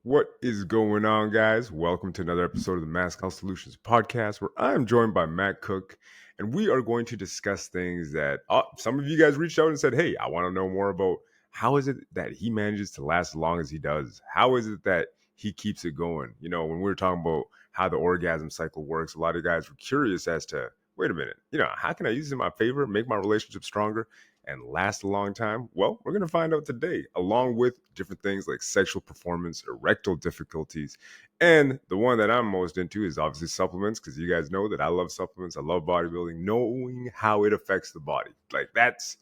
What is going on, guys? Welcome to another episode of the Masculinity Solutions podcast, where I am joined by Matt Cook, and we are going to discuss things that some of you guys reached out and said, "Hey, I want to know more about how is it that he manages to last as long as he does? How is it that he keeps it going?" You know, when we were talking about how the orgasm cycle works, a lot of guys were curious as to, wait a minute, how can I use it in my favor, make my relationship stronger, and last a long time? Well, we're going to find out today, along with different things like sexual performance, erectile difficulties, and the one that I'm most into is obviously supplements, because you guys know that I love supplements. I love bodybuilding, knowing how it affects the body. Like, that's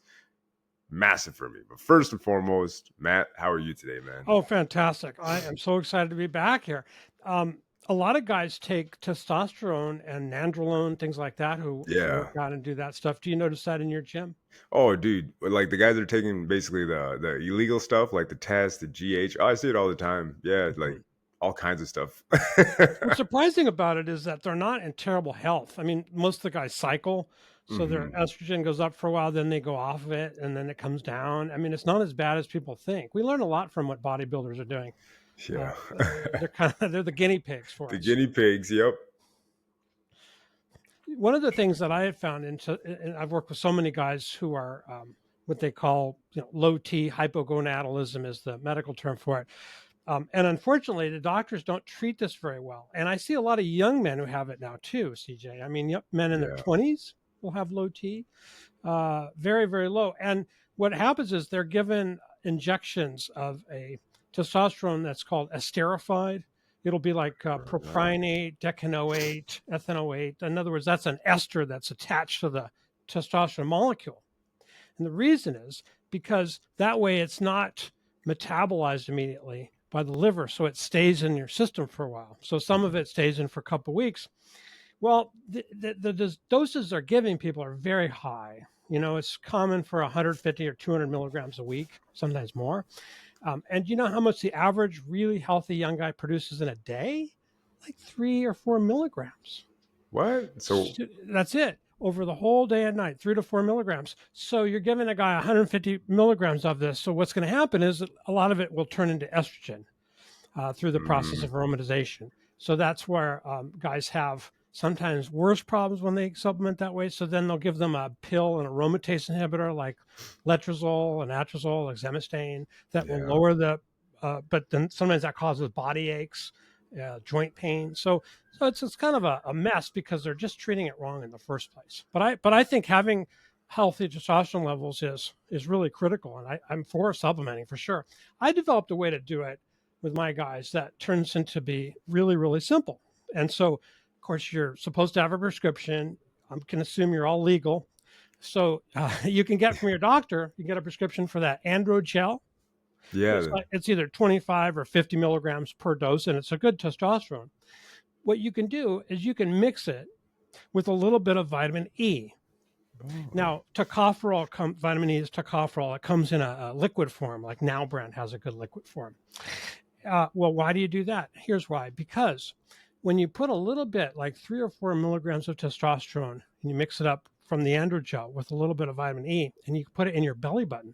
massive for me. But first and foremost, Matt, how are you today, man? Oh, fantastic. I am so excited to be back here. A lot of guys take testosterone and nandrolone, things like that, who work Yeah. out and do that stuff. Do you notice that in your gym? Oh, dude, like the guys that are taking basically the illegal stuff, like the test, the GH. Oh, I see it all the time. Yeah, like Mhm. all kinds of stuff. What's surprising about it is that they're not in terrible health. I mean, most of the guys cycle, so their Hmm. estrogen goes up for a while, then they go off of it, and then it comes down. I mean, it's not as bad as people think. We learn a lot from what bodybuilders are doing. Yeah. They're the guinea pigs for The us. guinea pigs. Yep. One of the things that I have found, and I've worked with so many guys who are what they call, low T hypogonadism is the medical term for it. And unfortunately, the doctors don't treat this very well. And I see a lot of young men who have it now too, CJ. I mean, yep, men in their Yeah. 20s will have low T, very, very low. And what happens is they're given injections of a testosterone that's called esterified. It'll be like Wow. propionate, decanoate, ethanoate. In other words, that's an ester that's attached to the testosterone molecule. And the reason is because that way it's not metabolized immediately by the liver, so it stays in your system for a while. So some of it stays in for a couple of weeks. Well, the doses they're giving people are very high. It's common for 150 or 200 milligrams a week, sometimes more. And you know how much the average really healthy young guy produces in a day? Like 3 or 4 milligrams. What? So, That's it over the whole day and night, 3 to 4 milligrams. So you're giving a guy 150 milligrams of this. So what's going to happen is a lot of it will turn into estrogen through the process mm, of aromatization. So that's where guys have sometimes worse problems when they supplement that way. So then they'll give them a pill, an aromatase inhibitor like letrozole, anastrozole, exemestane that will yeah. lower the. But then sometimes that causes body aches, joint pain. So it's kind of a mess because they're just treating it wrong in the first place. But I think having healthy testosterone levels is really critical, and I'm for supplementing for sure. I developed a way to do it with my guys that turns into be really, really simple. And so, of course, you're supposed to have a prescription. I can assume you're all legal. So you can get from your doctor, you get a prescription for that androgel. Yeah. It's either 25 or 50 milligrams per dose, and it's a good testosterone. What you can do is you can mix it with a little bit of vitamin E. Oh. Now, tocopherol, vitamin E is tocopherol. It comes in a liquid form, like Now brand has a good liquid form. Well, why do you do that? Here's why. Because when you put a little bit, like 3 or 4 milligrams of testosterone, and you mix it up from the androgel with a little bit of vitamin E, and you put it in your belly button.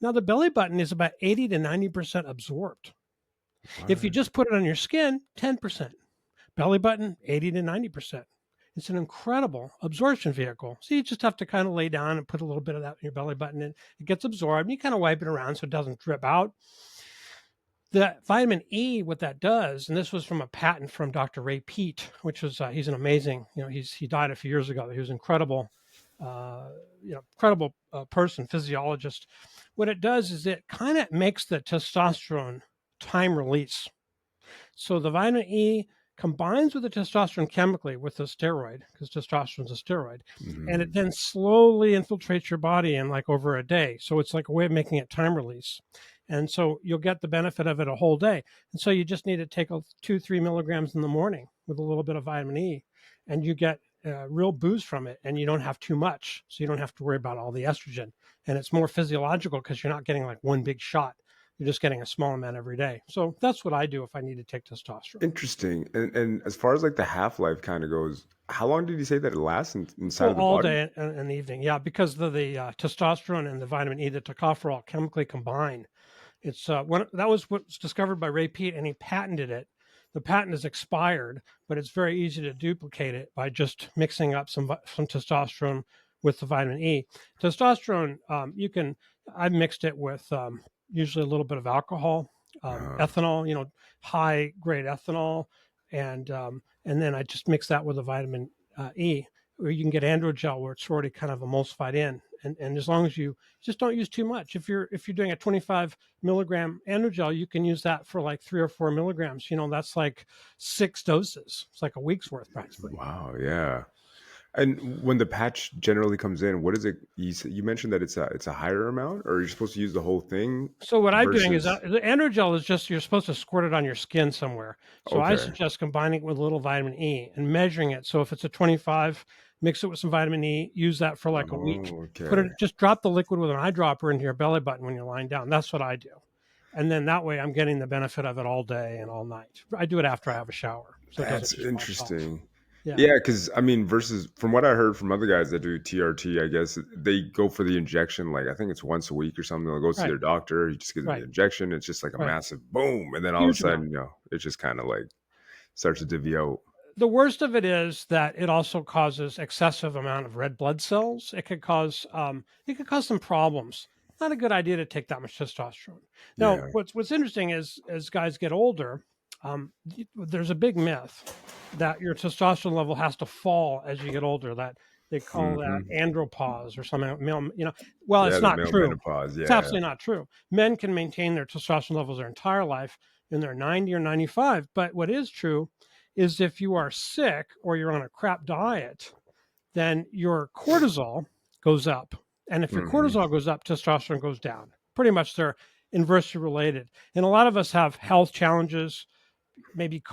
Now, the belly button is about 80 to 90% absorbed. If you What? just put it on your skin, 10%. Belly button, 80 to 90%. It's an incredible absorption vehicle. So you just have to kind of lay down and put a little bit of that in your belly button, and it gets absorbed. And you kind of wipe it around so it doesn't drip out. The vitamin E, what that does, and this was from a patent from Dr. Ray Peat, which was he's an amazing, he died a few years ago. He was incredible, incredible person, physiologist. What it does is it kind of makes the testosterone time release. So the vitamin E combines with the testosterone chemically with the steroid, because testosterone is a steroid, and it Hmm. then slowly infiltrates your body in like over a day. So it's like a way of making it time release. And so you'll get the benefit of it a whole day. And so you just need to take 2, 3 milligrams in the morning with a little bit of vitamin E, and you get a real boost from it, and you don't have too much. So you don't have to worry about all the estrogen. And it's more physiological because you're not getting like one big shot. You're just getting a small amount every day. So that's what I do if I need to take testosterone. Interesting. And as far as like the half life kind of goes, how long did you say that it lasts inside Oh, of the all body? day and the evening. Yeah, because the testosterone and the vitamin E, the tocopherol chemically combine. It's that was what was discovered by Ray Peat, and he patented it. The patent is expired, but it's very easy to duplicate it by just mixing up some testosterone with the vitamin E. Testosterone, you can. I've mixed it with usually a little bit of alcohol, Uh, ethanol, high grade ethanol, and then I just mix that with a vitamin E. Or you can get androgel where it's already kind of emulsified in, and as long as you just don't use too much. If you're doing a 25 milligram androgel, you can use that for like 3 or 4 milligrams. That's like 6 doses. It's like a week's worth practically. wow, yeah. And when the patch generally comes in, what is it? You mentioned that it's a higher amount, or you're supposed to use the whole thing So what I'm doing is versus the androgel is just you're supposed to squirt it on your skin somewhere. So I okay. suggest combining it with a little vitamin E and measuring it. So if it's a 25, mix it with some vitamin E, use that for like a week. Oh, Put okay. it just drop the liquid with an eyedropper into your belly button when you're lying down. That's what I do. And then that way I'm getting the benefit of it all day and all night. I do it after I have a shower, so it doesn't That's just wash off. interesting. Yeah. Yeah, because I mean, versus from what I heard from other guys that do TRT, I guess they go for the injection. Like I think it's once a week or something. They'll go see Right. their doctor. He just gives them the Right. injection. It's just like a Right. massive boom, and then all of a Huge amount. sudden, it just kind of like starts to divvy out. The worst of it is that it also causes excessive amount of red blood cells. It could cause some problems. Not a good idea to take that much testosterone. Now, Yeah. what's interesting is as guys get older, there's a big myth that your testosterone level has to fall as you get older. That they call that Hmm. andropause or something. Well, Yeah, it's the not male true. menopause. It's Yeah. absolutely not true. Men can maintain their testosterone levels their entire life in their 90 or 95. But what is true is if you are sick or you're on a crap diet, then your cortisol goes up. And if your Hmm. cortisol goes up, testosterone goes down. Pretty much they're inversely related. And a lot of us have health challenges, maybe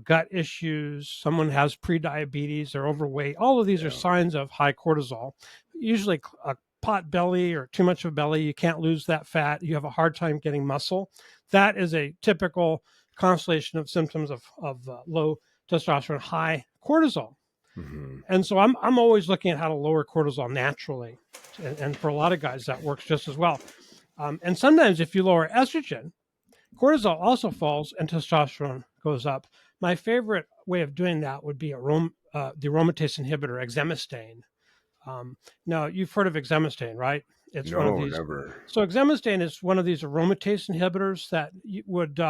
gut issues. Someone has prediabetes or overweight. All of these are Yeah. signs of high cortisol. Usually a pot belly or too much of a belly, you can't lose that fat. You have a hard time getting muscle. That is a typical constellation of symptoms of low testosterone, high cortisol. Hmm. And so I'm always looking at how to lower cortisol naturally. And for a lot of guys, that works just as well. And sometimes if you lower estrogen, cortisol also falls and testosterone goes up. My favorite way of doing that would be the aromatase inhibitor, exemestane. Now, you've heard of exemestane, right? It's one of No, these. never. So, exemestane is one of these aromatase inhibitors that would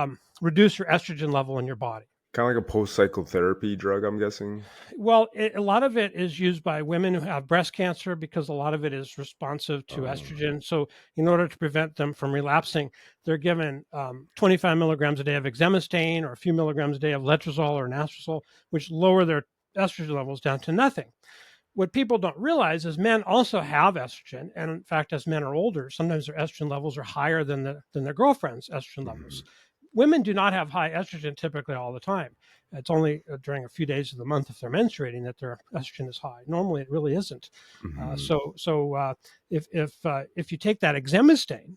reduce your estrogen level in your body. Kind of like a post cycle therapy drug, I'm guessing. Well, a lot of it is used by women who have breast cancer because a lot of it is responsive to Um, estrogen. So, in order to prevent them from relapsing, they're given 25 milligrams a day of exemestane or a few milligrams a day of letrozole or anastrozole, which lower their estrogen levels down to nothing. What people don't realize is men also have estrogen, and in fact, as men are older, sometimes their estrogen levels are higher than their girlfriend's estrogen levels. mhm, Women do not have high estrogen typically all the time. It's only during a few days of the month if they're menstruating that their estrogen is high. Normally, it really isn't. mhm. If you take that exemestane,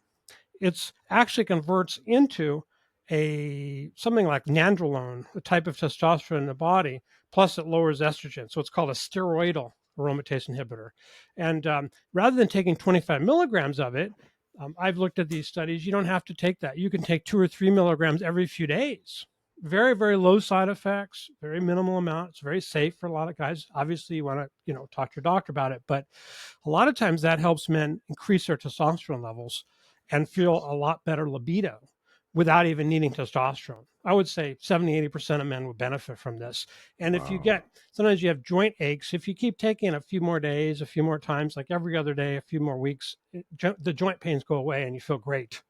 it's actually converts into a something like nandrolone, a type of testosterone in the body, plus it lowers estrogen. So it's called a steroidal aromatase inhibitor. And rather than taking 25 milligrams of it, I've looked at these studies. You don't have to take that. You can take 2 or 3 milligrams every few days. Very, very low side effects, very minimal amount. It's very safe for a lot of guys. Obviously, you want to, talk to your doctor about it, but a lot of times that helps men increase their testosterone levels and feel a lot better libido without even needing testosterone. I would say 70-80% of men would benefit from this. And if you Wow. get, sometimes you have joint aches, if you keep taking a few more days, a few more times, like every other day, a few more weeks, the joint pains go away and you feel great.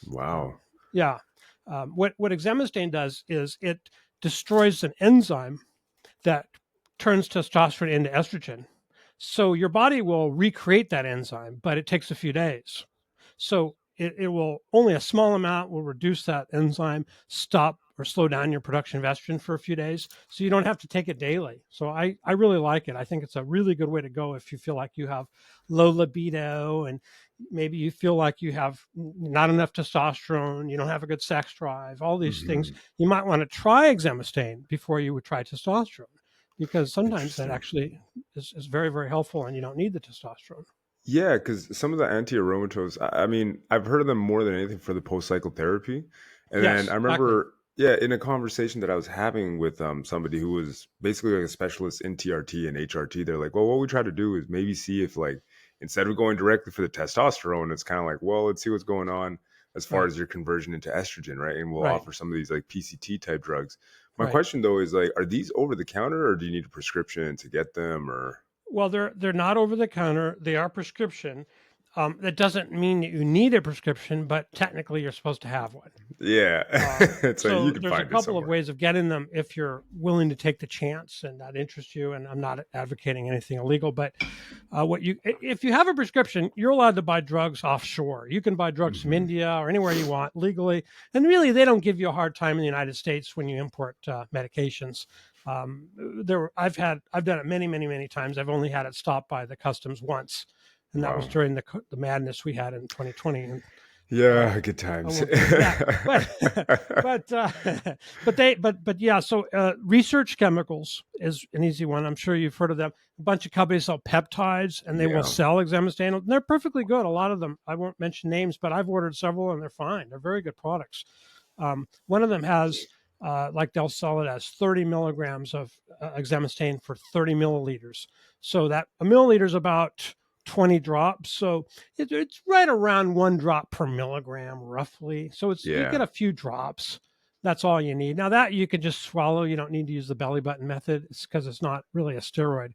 Wow. Yeah. What exemestane does is it destroys an enzyme that turns testosterone into estrogen. So your body will recreate that enzyme, but it takes a few days. So it will only a small amount will reduce that enzyme, stop or slow down your production of estrogen for a few days. So you don't have to take it daily. So I really like it. I think it's a really good way to go if you feel like you have low libido and maybe you feel like you have not enough testosterone, you don't have a good sex drive, all these things. Mhm. You might want to try exemestane before you would try testosterone because sometimes that Interesting. actually is very, very helpful and you don't need the testosterone. Yeah, because some of the anti-aromatase, I mean, I've heard of them more than anything for the post-cycle therapy. And then Yes, I exactly. remember, yeah, in a conversation that I was having with somebody who was basically like a specialist in TRT and HRT, they're like, well, what we try to do is maybe see if like instead of going directly for the testosterone, it's kind of like, well, let's see what's going on as far Right, as your conversion into estrogen, right? And we'll right, offer some of these like PCT type drugs. My right. question though is like, are these over the counter or do you need a prescription to get them or? Well, they're not over the counter. They are prescription. That doesn't mean that you need a prescription, but technically you're supposed to have one. Yeah, it's like you So can there's a find it couple of somewhere. ways of getting them if you're willing to take the chance and that interests you. And I'm not advocating anything illegal, but what you if you have a prescription, you're allowed to buy drugs offshore. You can buy drugs from Mhm. India or anywhere you want legally, and really they don't give you a hard time in the United States when you import medications. I've done it many times. I've only had it stopped by the customs once, and that was Wow. during the madness we had in 2020. And uh, Yeah, good I times. won't get into that, but but but yeah. So research chemicals is an easy one. I'm sure you've heard of them. A bunch of companies sell peptides, and they will Yeah, sell exemestane. They're perfectly good. A lot of them. I won't mention names, but I've ordered several, and they're fine. They're very good products. One of them has like they'll sell it as 30 milligrams of exemestane for 30 milliliters. So that a milliliter is about 20 drops. So it's right around 1 drop per milligram, roughly. So it's you get yeah, a few drops. That's all you need. Now that you can just swallow. You don't need to use the belly button method. It's because it's not really a steroid.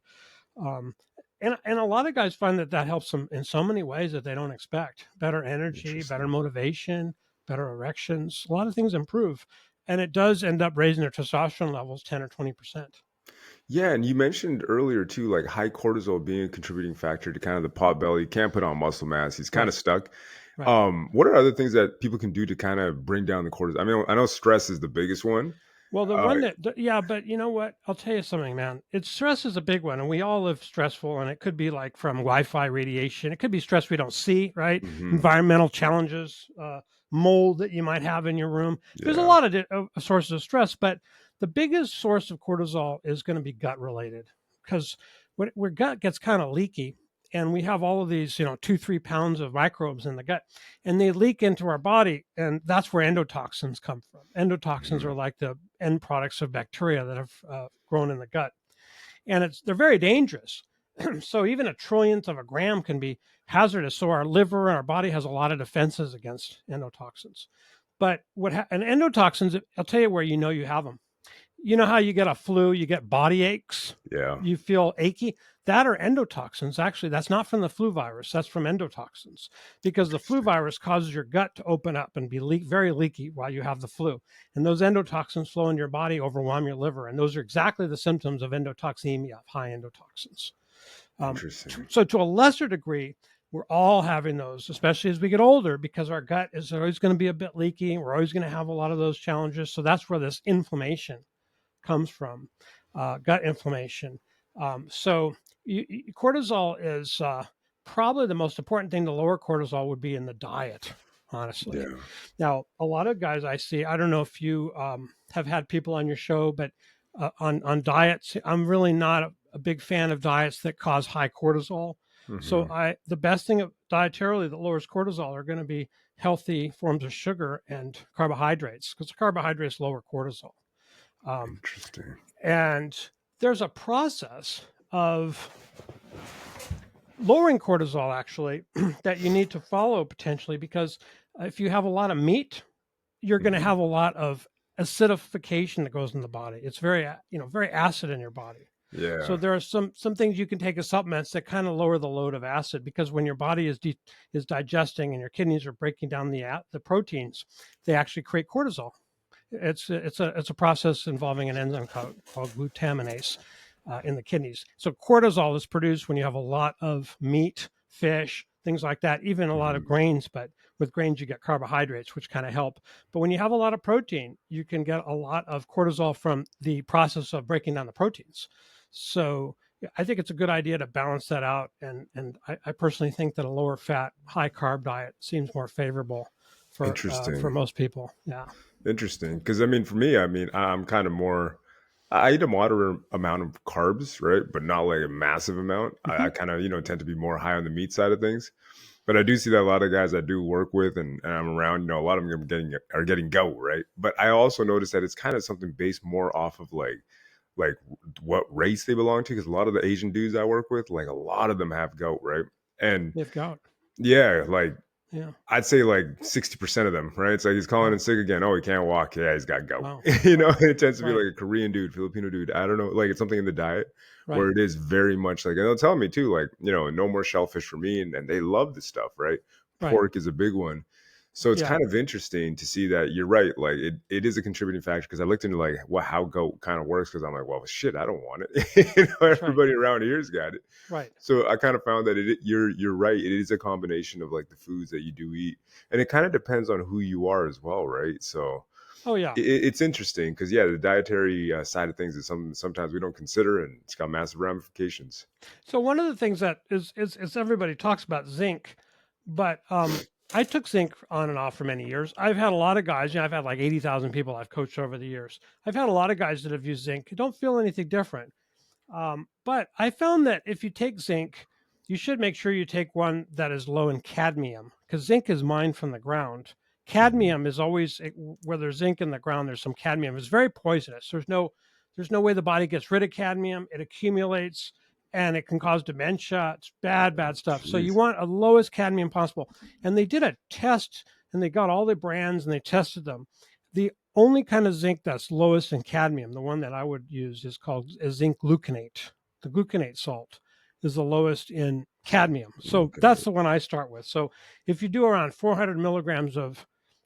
Um, and a lot of guys find that that helps them in so many ways that they don't expect. Better energy, better interesting. motivation, better erections. A lot of things improve, and it does end up raising their testosterone levels 10 or 20%. Yeah, and you mentioned earlier too, like high cortisol being a contributing factor to kind of the pot belly. Can't put on muscle mass. He's kind of Right, stuck. right. What are other things that people can do to kind of bring down the cortisol? I mean, I know stress is the biggest one. Well, the Uh, one yeah, but you know what? I'll tell you something, man. It's stress is a big one, and we all live stressful, and it could be like from Wi-Fi radiation. It could be stress we don't see, right? mhm, Environmental challenges, mold that you might have in your room. There's a yeah, lot of sources of stress, but the biggest source of cortisol is going to be gut related because where gut gets kind of leaky, and we have all of these, 2-3 pounds of microbes in the gut, and they leak into our body, and that's where endotoxins come from. Endotoxins are mhm, like the end products of bacteria that have grown in the gut, and they're very dangerous. So even a trillionth of a gram can be hazardous. So our liver and our body has a lot of defenses against endotoxins. But and endotoxins, I'll tell you where you know you have them. You know how you get a flu, you get body aches, yeah, you feel achy? That are endotoxins. Actually, that's not from the flu virus, that's from endotoxins because the flu interesting, virus causes your gut to open up and be very leaky while you have the flu. And those endotoxins flow in your body, overwhelm your liver. And those are exactly the symptoms of endotoxemia, of high endotoxins. interesting, So, to a lesser degree, we're all having those, especially as we get older, because our gut is always going to be a bit leaky. We're always going to have a lot of those challenges. So, that's where this inflammation comes from, gut inflammation. So cortisol is probably the most important thing to lower cortisol would be in the diet, honestly. yeah, Now, a lot of guys I see, I don't know if you have had people on your show, but on diets, I'm really not a big fan of diets that cause high cortisol. So mhm, the best thing dietarily that lowers cortisol are going to be healthy forms of sugar and carbohydrates because carbohydrates lower cortisol. Um, interesting, and there's a process of lowering cortisol actually that you need to follow potentially because if you have a lot of meat, you're going to mhm, have a lot of acidification that goes in the body. It's very acid in your body. So yeah, there are some things you can take as supplements that kind of lower the load of acid because when your body is digesting and your kidneys are breaking down the proteins, they actually create cortisol. It's a process involving an enzyme called glutaminase in the kidneys. So cortisol is produced when you have a lot of meat, fish, things like that, even a lot of mhm, grains. But with grains, you get carbohydrates, which kind of help. But when you have a lot of protein, you can get a lot of cortisol from the process of breaking down the proteins. So I think it's a good idea to balance that out. And I personally think that a lower fat, high carb diet seems more favorable for interesting. most people. Yeah. Interesting, because I mean, for me, I mean, I'm kind of more. I eat a moderate amount of carbs, right? But not like a massive amount. I Hmm. kind of, tend to be more high on the meat side of things. But I do see that a lot of guys I do work with and I'm around, a lot of them are getting gout, right? But I also notice that it's kind of something based more off of like what race they belong to, because a lot of the Asian dudes I work with, like a lot of them have gout, right? And They've got, yeah, like yeah. I'd say like 60% of them, right? It's like he's calling Wow. in sick again. Oh, he can't walk. Yeah, he's got gout. Wow. Right. It tends to be Right. like a Korean dude, Filipino dude. I don't know. Like it's something in the diet where Right. it is very much like, and they'll tell me too, like, no more shellfish for me. And they love this stuff, right? Right. Pork is a big one. So it's Yeah. kind of interesting to see that you're right. Like it is a contributing factor because I looked into like how goat kind of works because I'm like, well, shit, I don't want it. That's right. Everybody around here's got it. Right. So I kind of found that you're right. It is a combination of like the foods that you do eat, and it kind of depends on who you are as well, right? So Oh, yeah. it's interesting because yeah, the dietary side of things is something sometimes we don't consider, and it's got massive ramifications. So one of the things that is everybody talks about zinc, but I took zinc on and off for many years. I've had a lot of guys, I've had like 80,000 people I've coached over the years. I've had a lot of guys that have used zinc who don't feel anything different. But I found that if you take zinc, you should make sure you take one that is low in cadmium because zinc is mined from the ground. Mhm. Cadmium is always where there's zinc in the ground. There's some cadmium. It's very poisonous. There's no way the body gets rid of cadmium. It accumulates and it can cause dementia. It's bad, bad stuff. So you Jeez, want a lowest cadmium possible. And they did a test and they got all the brands and they tested them. The only kind of zinc that's lowest in cadmium, the one that I would use is called zinc gluconate. The gluconate salt is the lowest in cadmium. So that's okay. the one I start with. So if you do around 400 milligrams of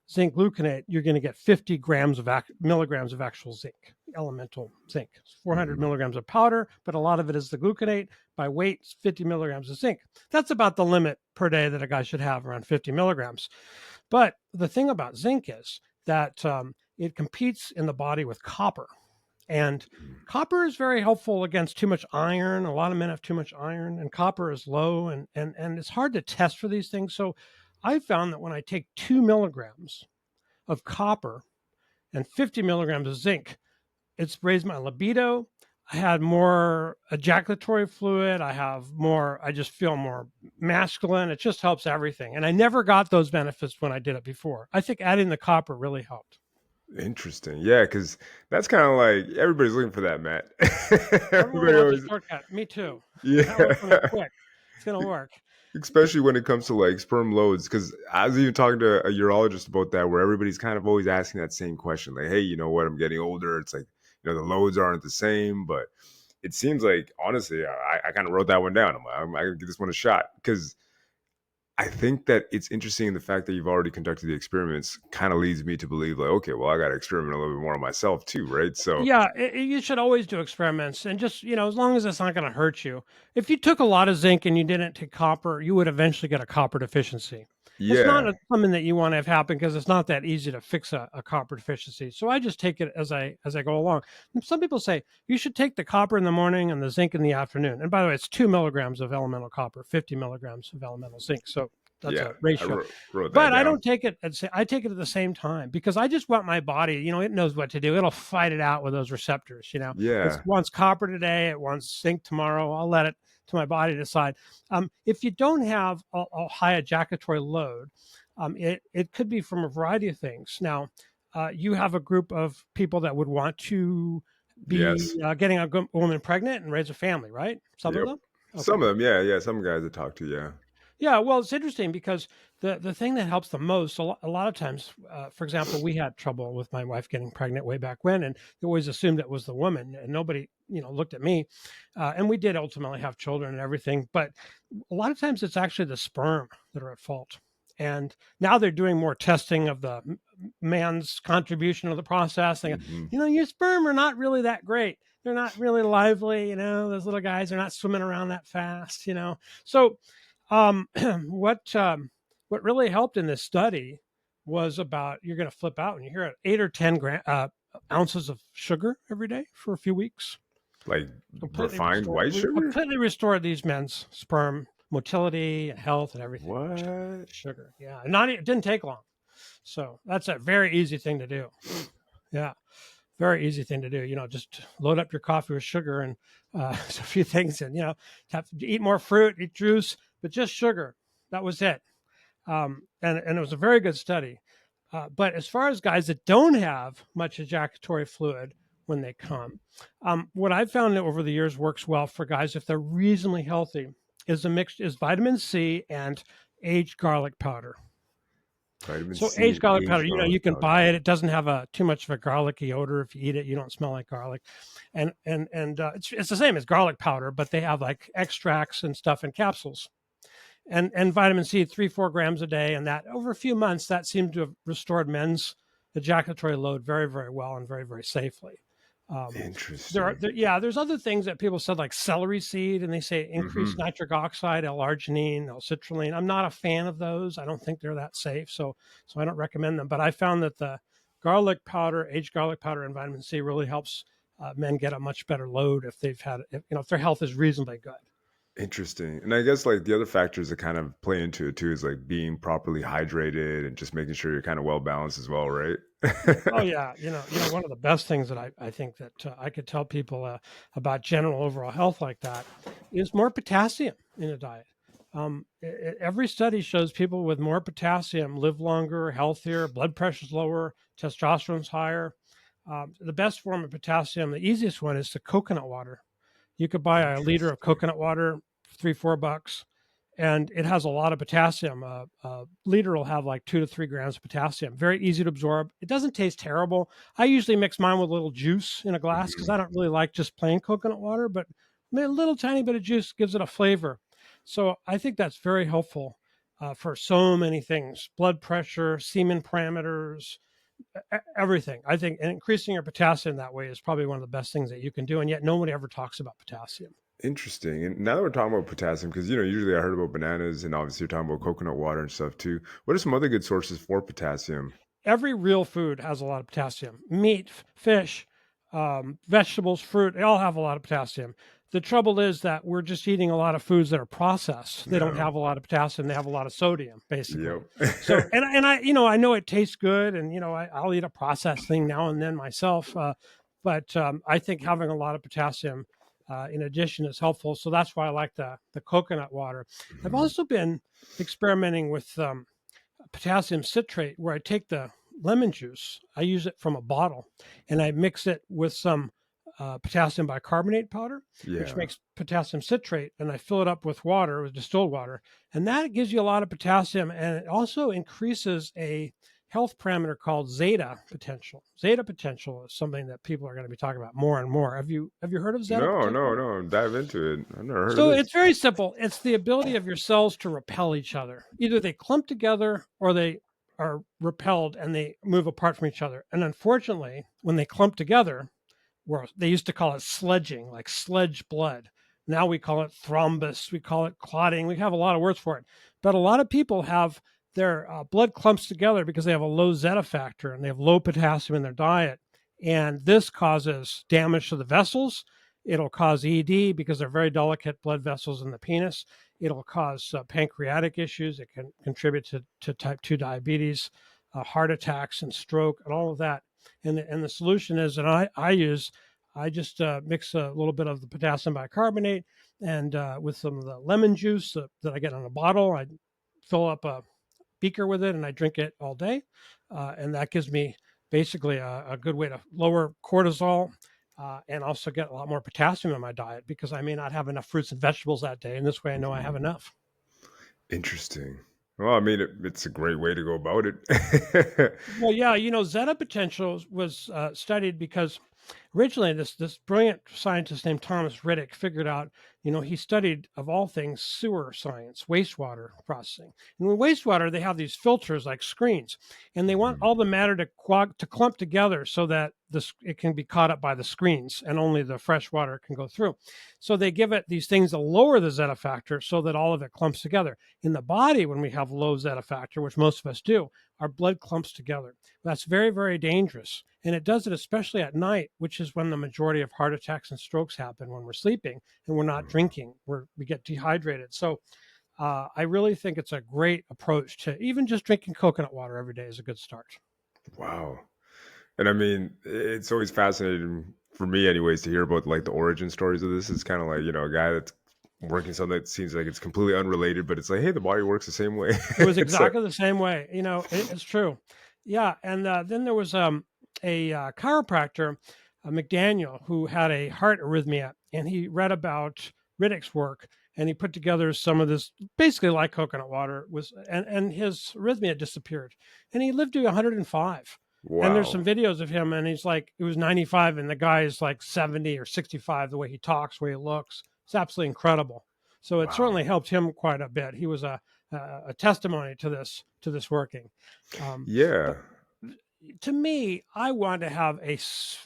zinc gluconate, you're going to get 50 grams of milligrams of actual zinc, elemental zinc. 400 Mhm. milligrams of powder, but a lot of it is the gluconate. By weight, 50 milligrams of zinc. That's about the limit per day that a guy should have, around 50 milligrams. But the thing about zinc is that it competes in the body with copper. And copper is very helpful against too much iron. A lot of men have too much iron, and copper is low, and it's hard to test for these things. So I found that when I take 2 milligrams of copper and 50 milligrams of zinc, it's raised my libido. I had more ejaculatory fluid. I just feel more masculine. It just helps everything. And I never got those benefits when I did it before. I think adding the copper really helped. Interesting, yeah, because that's kind of like everybody's looking for that, Matt. Everyone Everybody wants a always, shortcut. Me too. That one's going to yeah. quick. It's going to work. Especially when it comes to like sperm loads, because I was even talking to a urologist about that, where everybody's kind of always asking that same question, like, "Hey, you know what? I'm getting older. It's like, the loads aren't the same." But it seems like, honestly, I kind of wrote that one down. I'm gonna give this one a shot because I think that it's interesting the fact that you've already conducted the experiments kind of leads me to believe, like, okay, well, I got to experiment a little bit more on myself too, right? So, Yeah, you should always do experiments and just, as long as it's not going to hurt you. If you took a lot of zinc and you didn't take copper, you would eventually get a copper deficiency. It's not yeah, something that you want to have happen because it's not that easy to fix a copper deficiency. So I just take it as I go along. And some people say you should take the copper in the morning and the zinc in the afternoon. And by the way, it's 2 milligrams of elemental copper, 50 milligrams of elemental zinc. So that's yeah, a I ratio. wrote that But I down. don't take it I take it at the same time because I just want my body, it knows what to do. It'll fight it out with those receptors. It Yeah, wants copper today, it wants zinc tomorrow. I'll let it to my body decide. If you don't have a high ejaculatory load, it could be from a variety of things. Now, you have a group of people that would want to be yes, getting a woman pregnant and raise a family, right? Some of yep. them? Okay. Some of them, yeah, yeah. Some guys I talk to, yeah. Yeah, well, it's interesting because the thing that helps the most a lot of times, for example, we had trouble with my wife getting pregnant way back when, and they always assumed it was the woman, and nobody looked at me, and we did ultimately have children and everything, but a lot of times it's actually the sperm that are at fault. And now they're doing more testing of the man's contribution of the process. They go, Hmm. your sperm are not really that great. They're not really lively. Those little guys are not swimming around that fast. So um, what what really helped in this study was about you're going to flip out when you hear it 8 or 10 ounces of sugar every day for a few weeks. Like Completely refined restored. white We sugar? completely restored these men's sperm motility and health and everything. What? Sugar, yeah, not it didn't take long. So that's a very easy thing to do. Yeah. Very easy thing to do. Just load up your coffee with sugar and a few things, and have to eat more fruit, eat juice, but just sugar. That was it. And it was a very good study. But as far as guys that don't have much ejaculatory fluid when they come, what I've found over the years works well for guys if they're reasonably healthy is vitamin C and aged garlic powder. Vitamin So C aged and garlic powder, aged garlic you can powder. buy it. It doesn't have too much of a garlicky odor. If you eat it, you don't smell like garlic, and it's the same as garlic powder, but they have like extracts and stuff in capsules. And vitamin C, 3-4 grams a day, and that over a few months, that seemed to have restored men's ejaculatory load very, very well and very, very safely. Um, Interesting. yeah, there's other things that people said like celery seed, and they say increased Hmm. nitric oxide, L-arginine, L-citrulline. I'm not a fan of those. I don't think they're that safe, so I don't recommend them. But I found that the garlic powder, aged garlic powder, and vitamin C really helps men get a much better load if they've had, if their health is reasonably good. Interesting. And I guess like the other factors that kind of play into it too is like being properly hydrated and just making sure you're kind of well balanced as well, right? Oh yeah, one of the best things that I think that I could tell people about general overall health like that is more potassium in a diet. Every study shows people with more potassium live longer, healthier, blood pressure's lower, testosterone's higher. The best form of potassium, the easiest one, is the coconut water. You could buy a liter of Interesting. coconut water, $3-4, and it has a lot of potassium. A liter will have like 2 to 3 grams of potassium. Very easy to absorb. It doesn't taste terrible. I usually mix mine with a little juice in a glass because Mhm. I don't really like just plain coconut water, but a little tiny bit of juice gives it a flavor. So I think that's very helpful for so many things: blood pressure, semen parameters, everything. I think, and increasing your potassium that way is probably one of the best things that you can do. And yet nobody ever talks about potassium. Interesting. And now that we're talking about potassium, because usually I heard about bananas and obviously you're talking about coconut water and stuff too. What are some other good sources for potassium? Every real food has a lot of potassium. Meat, fish, vegetables, fruit, they all have a lot of potassium. The trouble is that we're just eating a lot of foods that are processed. They don't Yeah. have a lot of potassium. They have a lot of sodium, basically. Yep. So, and I know it tastes good, and I'll eat a processed thing now and then myself. But I think having a lot of potassium, in addition, is helpful. So that's why I like the coconut water. I've Mhm. also been experimenting with potassium citrate, where I take the lemon juice, I use it from a bottle, and I mix it with some potassium bicarbonate powder, which Yeah. makes potassium citrate, and I fill it up with water, with distilled water, and that gives you a lot of potassium, and it also increases a health parameter called zeta potential. Zeta potential is something that people are going to be talking about more and more. Have you heard of zeta No, no, potential? no. Dive into it. I've never heard of So this. it's very simple. It's the ability of your cells to repel each other. Either they clump together or they are repelled and they move apart from each other. And unfortunately, when they clump together, where they used to call it sledging, like sledge blood. Now we call it thrombus, we call it clotting. We have a lot of words for it. But a lot of people have their blood clumps together because they have a low zeta factor and they have low potassium in their diet. And this causes damage to the vessels. It'll cause ED because they're very delicate blood vessels in the penis. It'll cause pancreatic issues. It can contribute to type 2 diabetes, heart attacks, and stroke, and all of that. And the solution is, and I just mix a little bit of the potassium bicarbonate and with some of the lemon juice that I get in a bottle. I fill up a beaker with it and I drink it all day. And that gives me basically a good way to lower cortisol and also get a lot more potassium in my diet because I may not have enough fruits and vegetables that day. And this way I know I have Mhm. enough. Interesting. Well, I mean, it's a great way to go about it. Well, yeah, zeta potential was studied because originally this brilliant scientist named Thomas Riddick figured out, he studied of all things sewer science, wastewater processing. And with wastewater, they have these filters like screens, and they want Mhm. all the matter to clump together so that it can be caught up by the screens, and only the fresh water can go through. So they give it these things to lower the zeta factor so that all of it clumps together. In the body, when we have low zeta factor, which most of us do, our blood clumps together. That's very, very dangerous. And it does it especially at night, which is when the majority of heart attacks and strokes happen when we're sleeping and we're not Mhm. drinking. We get dehydrated. So I really think it's a great approach to even just drinking coconut water every day is a good start. Wow. And I mean, it's always fascinating for me, anyways, to hear about like the origin stories of this. It's kind of like a guy that's working something that seems like it's completely unrelated, but it's like, hey, the body works the same way. It was It's like, exactly the same way. It's true. Yeah, and then there was a chiropractor, McDaniel, who had a heart arrhythmia, and he read about Riddick's work, and he put together some of this, basically like coconut water was, and his arrhythmia disappeared, and he lived to 105. And there's some wow, videos of him, and he's like, it was 95, and the guy is like 70 or 65. The way he talks, the way he looks, it's absolutely incredible. So it wow, certainly helped him quite a bit. He was a testimony to this working. But yeah, to me, I want to have a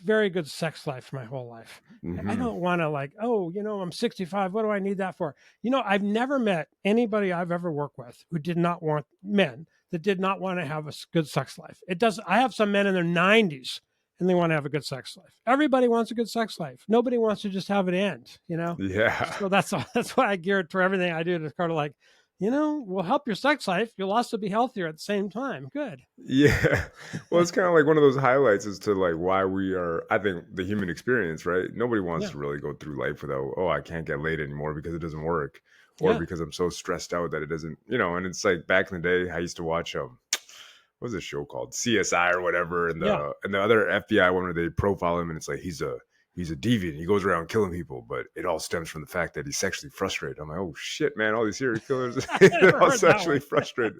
very good sex life for my whole life. I hmm, don't want to like, oh, I'm 65. What do I need that for? I've never met anybody I've ever worked with who did not want men that did not want to have a good sex life. It does. I have some men in their 90s and they want to have a good sex life. Everybody wants a good sex life. Nobody wants to just have it end. yeah. So that's why I gear it for everything I do to kind of like, will help your sex life. You'll also be healthier at the same time. Good. Yeah. Well, it's kind of like one of those highlights as to like why we are, I think, the human experience, right? Nobody wants Yeah. to really go through life without, oh, I can't get laid anymore because it doesn't work, or Yeah. because I'm so stressed out that it doesn't, and it's like back in the day, I used to watch what was this show called? CSI or whatever, and Yeah. the other FBI one where they profile him and it's like he's a deviant. He goes around killing people, but it all stems from the fact that he's sexually frustrated. I'm like, oh shit, man, all these serial killers, I they're never all heard that sexually one. frustrated.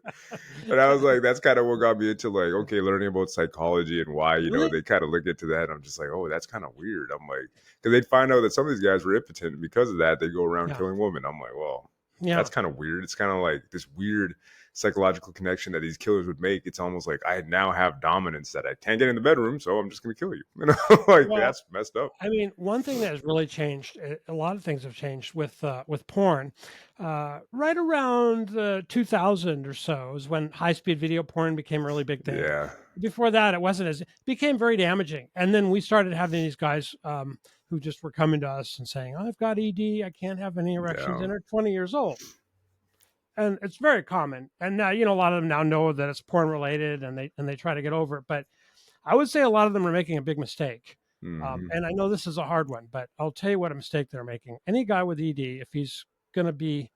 And I was like, that's kind of what got me into like, okay, learning about psychology and why, Really? they kind of look into that. I'm just like, oh, that's kind of weird. I'm like, because they'd find out that some of these guys were impotent, and because of that, they go around Yeah. killing women. I'm like, well, Yeah. that's kind of weird. It's kind of like this weird psychological connection that these killers would make. It's almost like I now have dominance that I can't get in the bedroom, so I'm just gonna kill you. Like Well, that's messed up. I mean, one thing that has really changed, a lot of things have changed with porn. Right around the 2000 or so is when high speed video porn became a really big thing. Yeah, Before that, it wasn't as, it became very damaging. And then we started having these guys who just were coming to us and saying, "Oh, I've got ED, I can't have any erections," yeah, and they're 20 years old. And it's very common. And now, a lot of them now know that it's porn related and they try to get over it. But I would say a lot of them are making a big mistake. hmm, And I know this is a hard one, but I'll tell you what a mistake they're making. Any guy with ED, if he's going to be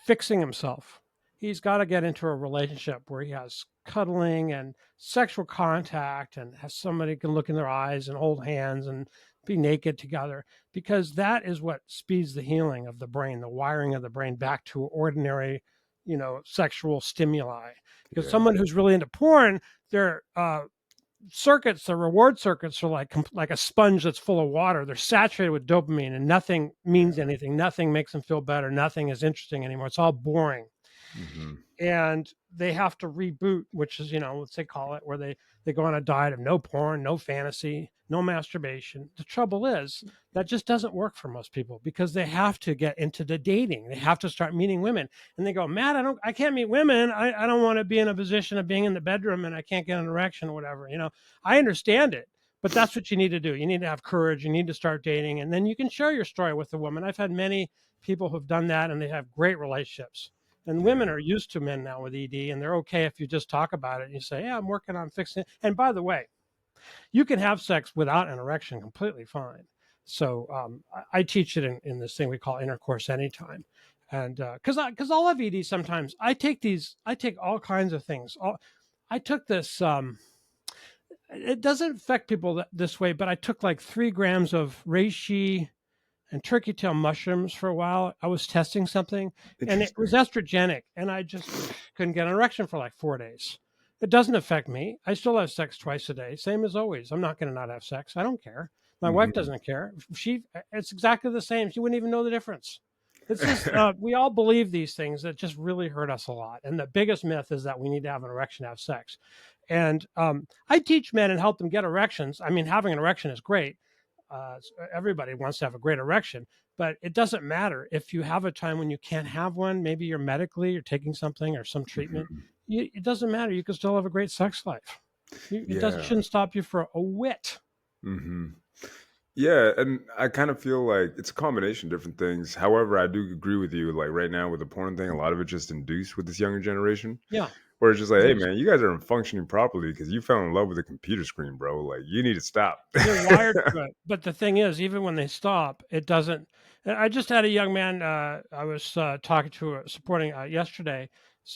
fixing himself, he's got to get into a relationship where he has cuddling and sexual contact and has somebody can look in their eyes and hold hands and be naked together, because that is what speeds the healing of the brain, the wiring of the brain back to ordinary, sexual stimuli. Because yeah, someone who's really into porn, they're circuits, the reward circuits are like a sponge that's full of water. They're saturated with dopamine, and nothing means yeah, anything. Nothing makes them feel better. Nothing is interesting anymore. It's all boring. hmm, And they have to reboot, which is, what they call it, where they go on a diet of no porn, no fantasy, no masturbation. The trouble is that just doesn't work for most people, because they have to get into the dating. They have to start meeting women, and they go, Matt, I can't meet women. I don't want to be in a position of being in the bedroom and I can't get an erection or whatever. I understand it, but that's what you need to do. You need to have courage. You need to start dating, and then you can share your story with the woman. I've had many people who've done that, and they have great relationships. And women yeah, are used to men now with ED, and they're okay if you just talk about it and you say, "Yeah, I'm working on fixing it." And by the way, you can have sex without an erection completely fine. So I teach it in this thing we call intercourse anytime. And because I'll have ED sometimes, I take all kinds of things. I took this. It doesn't affect people this way, but I took like 3 grams of reishi and turkey tail mushrooms for a while. I was testing something, and it was interesting. estrogenic, and I just couldn't get an erection for like 4 days. It doesn't affect me. I still have sex twice a day, same as always. I'm not going to not have sex. I don't care. My wife Hmm. doesn't care. It's exactly the same. She wouldn't even know the difference. It's just we all believe these things that just really hurt us a lot. And the biggest myth is that we need to have an erection to have sex. And I teach men and help them get erections. I mean, having an erection is great. Everybody wants to have a great erection, but it doesn't matter if you have a time when you can't have one. Maybe you're medically, you're taking something or some treatment. Hmm. It doesn't matter. You can still have a great sex life. It doesn't Yeah. shouldn't stop you for a whit. Hmm. Yeah, and I kind of feel like it's a combination of different things. However, I do agree with you. Like right now with the porn thing, a lot of it just induced with this younger generation. Yeah, Where it's just like, It hey is. man, you guys aren't functioning properly because you fell in love with a computer screen, bro. Like you need to stop. They're wired for it. But the thing is, even when they stop, it doesn't. I just had a young man I was talking to, supporting yesterday,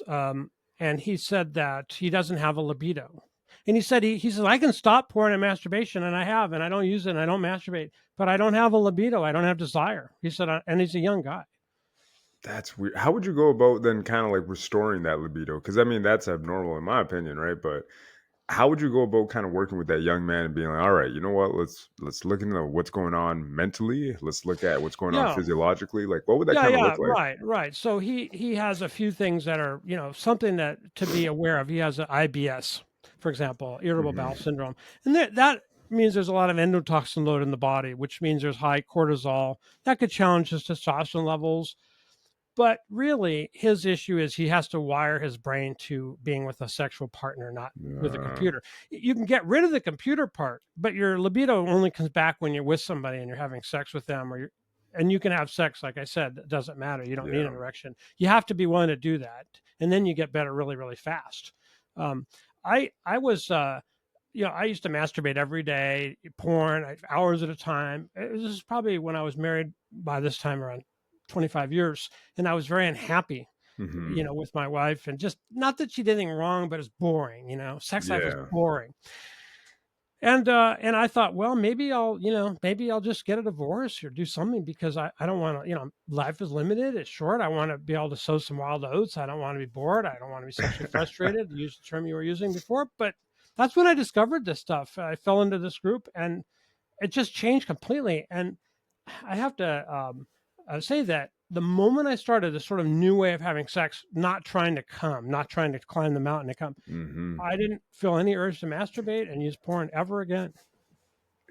and he said that he doesn't have a libido. And he said, he says, I can stop porn and masturbation, and I have, and I don't use it, and I don't masturbate, but I don't have a libido. I don't have desire. He said, and he's a young guy. That's weird. How would you go about then kind of like restoring that libido? Because I mean, that's abnormal in my opinion, right? But how would you go about kind of working with that young man and being like, all right, you know what? Let's look into what's going on mentally. Let's look at what's going on Yeah. physiologically. Like, what would that Yeah, kind of yeah, look like? right, right. So he has a few things that are, something that to be aware of. He has an IBS, for example, irritable bowel Hmm. syndrome, and that means there's a lot of endotoxin load in the body, which means there's high cortisol that could challenge his testosterone levels. But really, his issue is he has to wire his brain to being with a sexual partner, not with a Uh, computer. You can get rid of the computer part, but your libido only comes back when you're with somebody and you're having sex with them, and you can have sex, like I said, it doesn't matter. You don't need yeah. an erection. You have to be willing to do that, and then you get better really, really fast. Um, I was I used to masturbate every day, porn, hours at a time. This is probably when I was married by this time around 25 years. And I was very unhappy, Hmm. with my wife. And just not that she did anything wrong, but it's boring, sex life was Yeah. boring. And I thought, well, maybe I'll just get a divorce or do something because I don't want to, life is limited, it's short. I want to be able to sow some wild oats. I don't want to be bored. I don't want to be sexually frustrated, to use the term you were using before. But that's when I discovered this stuff. I fell into this group and it just changed completely. And I have to say that the moment I started this sort of new way of having sex, not trying to come, not trying to climb the mountain to come, Hmm. I didn't feel any urge to masturbate and use porn ever again.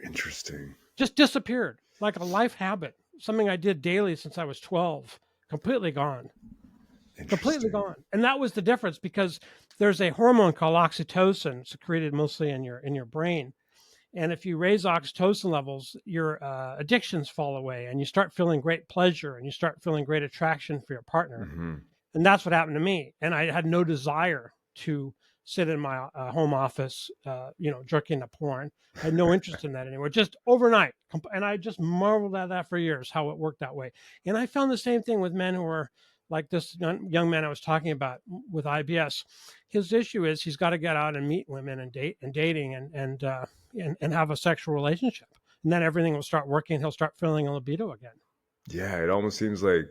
Interesting. Just disappeared like a life habit, something I did daily since I was 12, completely gone, completely Interesting. gone. And that was the difference because there's a hormone called oxytocin secreted mostly in your brain. And if you raise oxytocin levels, your addictions fall away and you start feeling great pleasure and you start feeling great attraction for your partner. Hmm. And that's what happened to me. And I had no desire to sit in my home office, jerking to porn. I had no interest in that anymore, just overnight. And I just marveled at that for years, how it worked that way. And I found the same thing with men who were like this young man I was talking about with IBS. His issue is he's got to get out and meet women and dating and have a sexual relationship. And then everything will start working. He'll start feeling a libido again. Yeah, it almost seems like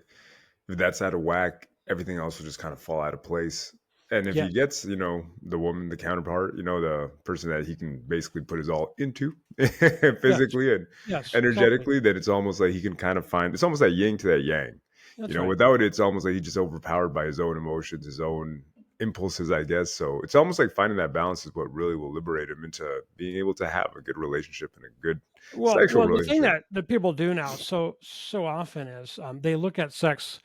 if that's out of whack, everything else will just kind of fall out of place. And if he Yes. gets, the woman, the counterpart, the person that he can basically put his all into Yes. physically and Yes. Totally. energetically, then it's almost like he can kind of find it's almost like yin to that yang. That's right. Without it, it's almost like he's just overpowered by his own emotions, his own impulses, I guess. So it's almost like finding that balance is what really will liberate him into being able to have a good relationship and a good sexual Well, the thing relationship. that people do now so often is they look at sex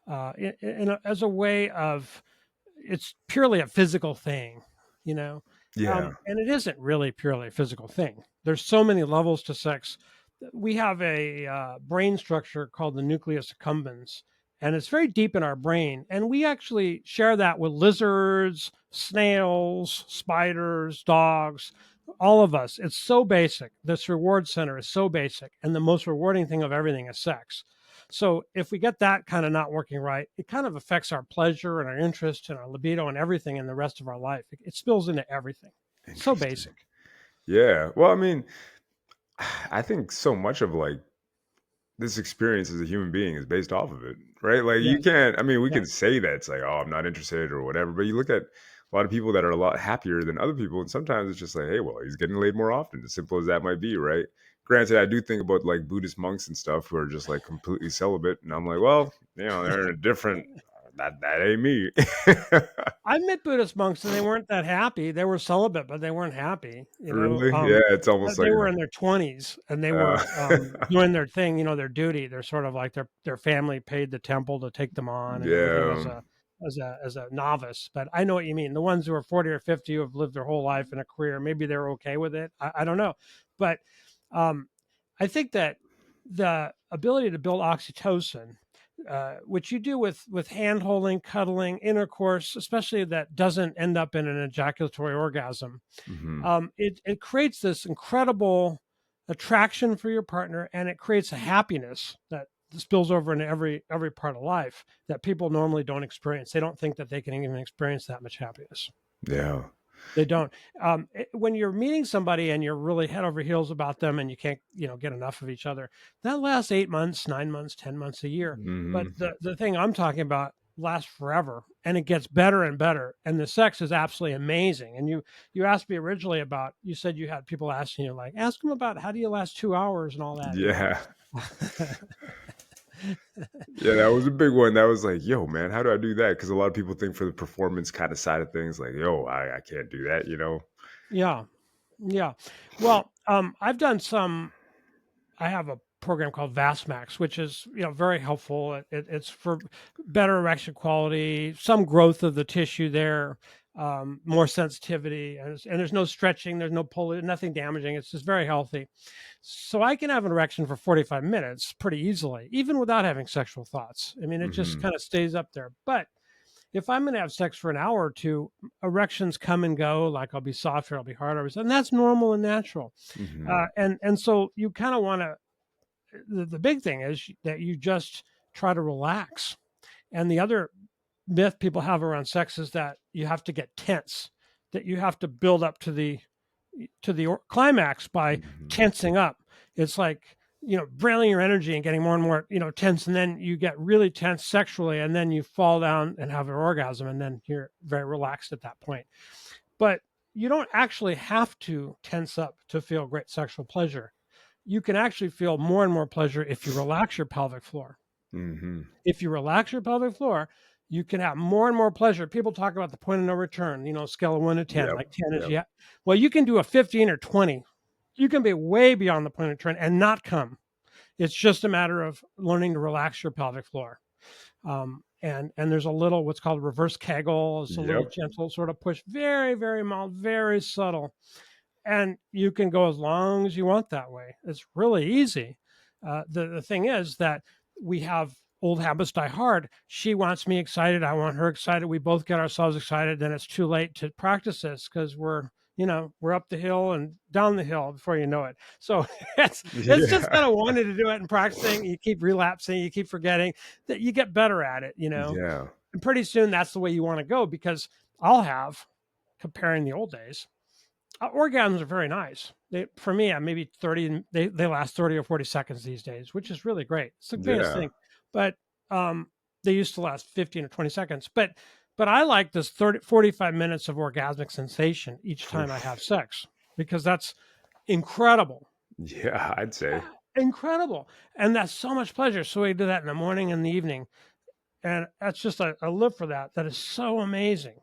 as a way of it's purely a physical thing, you know, Yeah. and it isn't really purely a physical thing. There's so many levels to sex. We have a brain structure called the nucleus accumbens, and it's very deep in our brain. And we actually share that with lizards, snails, spiders, dogs, all of us. It's so basic. This reward center is so basic. And the most rewarding thing of everything is sex. So if we get that kind of not working right, it kind of affects our pleasure and our interest and our libido and everything in the rest of our life. It spills into everything. So Interesting. basic. Yeah. Well, I mean, I think so much of like this experience as a human being is based off of it, right? Like Yeah. you can't, I mean, we Yeah. can say that it's like, oh, I'm not interested or whatever, but you look at a lot of people that are a lot happier than other people, and sometimes it's just like, hey, well, he's getting laid more often, as simple as that might be, right? Granted, I do think about like Buddhist monks and stuff who are just like completely celibate, and I'm like, well, they're in a different that ain't me. I met Buddhist monks and they weren't that happy. They were celibate, but they weren't happy. Really? Yeah, it's almost like They were in their 20s and they uh, were doing their thing, their duty. They're sort of like their family paid the temple to take them on and everything yeah, as a novice. But I know what you mean. The ones who are 40 or 50 who have lived their whole life in a career, maybe they're okay with it. I don't know. But um, I think that the ability to build oxytocin which you do with hand holding, cuddling, intercourse, especially that doesn't end up in an ejaculatory orgasm, Hmm. it creates this incredible attraction for your partner, and it creates a happiness that spills over into every part of life that people normally don't experience. They don't think that they can even experience that much happiness. Yeah. They don't. When you're meeting somebody and you're really head over heels about them and you can't, get enough of each other, that lasts 8 months, 9 months, 10 months, a year. But Hmm. the thing I'm talking about lasts forever, and it gets better and better. And the sex is absolutely amazing. And you asked me originally about, you said you had people asking you, like, ask them about how do you last 2 hours and all that, Yeah. Yeah, that was a big one. That was like, yo, man, how do I do that? Because a lot of people think for the performance kind of side of things, like, yo, I can't do that, you know? Yeah. Yeah. Well, I've done some. I have a program called Vastmax, which is very helpful. It's for better erection quality, some growth of the tissue there, more sensitivity, and there's no stretching, there's no pulling, nothing damaging. It's just very healthy. So I can have an erection for 45 minutes pretty easily, even without having sexual thoughts. I mean, it just Hmm. kind of stays up there. But if I'm going to have sex for an hour or two, erections come and go. Like I'll be softer, I'll be harder, and that's normal and natural. Hmm. And so you kind of want to. The big thing is that you just try to relax. And the other myth people have around sex is that you have to get tense, that you have to build up to the climax by Hmm. tensing up. It's like draining your energy and getting more and more tense, and then you get really tense sexually, and then you fall down and have an orgasm, and then you're very relaxed at that point. But you don't actually have to tense up to feel great sexual pleasure. You can actually feel more and more pleasure if you relax your pelvic floor. Hmm. If you relax your pelvic floor, you can have more and more pleasure. People talk about the point of no return, scale of 1 to 10, Yep. like 10 is Yep. yeah. Well, you can do a 15 or 20. You can be way beyond the point of return and not come. It's just a matter of learning to relax your pelvic floor. And there's a little what's called reverse kegel. It's a little Yep. gentle sort of push, very, very mild, very subtle, and you can go as long as you want that way. It's really easy. The thing is that we have old habits die hard. She wants me excited. I want her excited. We both get ourselves excited. Then it's too late to practice this because we're up the hill and down the hill before you know it. So it's just Yeah. kind of wanting to do it and practicing. You keep relapsing. You keep forgetting that you get better at it. Yeah. And pretty soon that's the way you want to go because I'll have comparing the old days orgasms are very nice. For me, I'm maybe 30. They last 30 or 40 seconds these days, which is really great. It's the greatest Yeah. thing. But um, they used to last 15 or 20 seconds. But I like this 45 minutes of orgasmic sensation each time I have Oof. sex because that's incredible. Yeah, I'd say. Incredible. And that's so much pleasure. So we do that in the morning and the evening. And that's just I live for that. That is so amazing.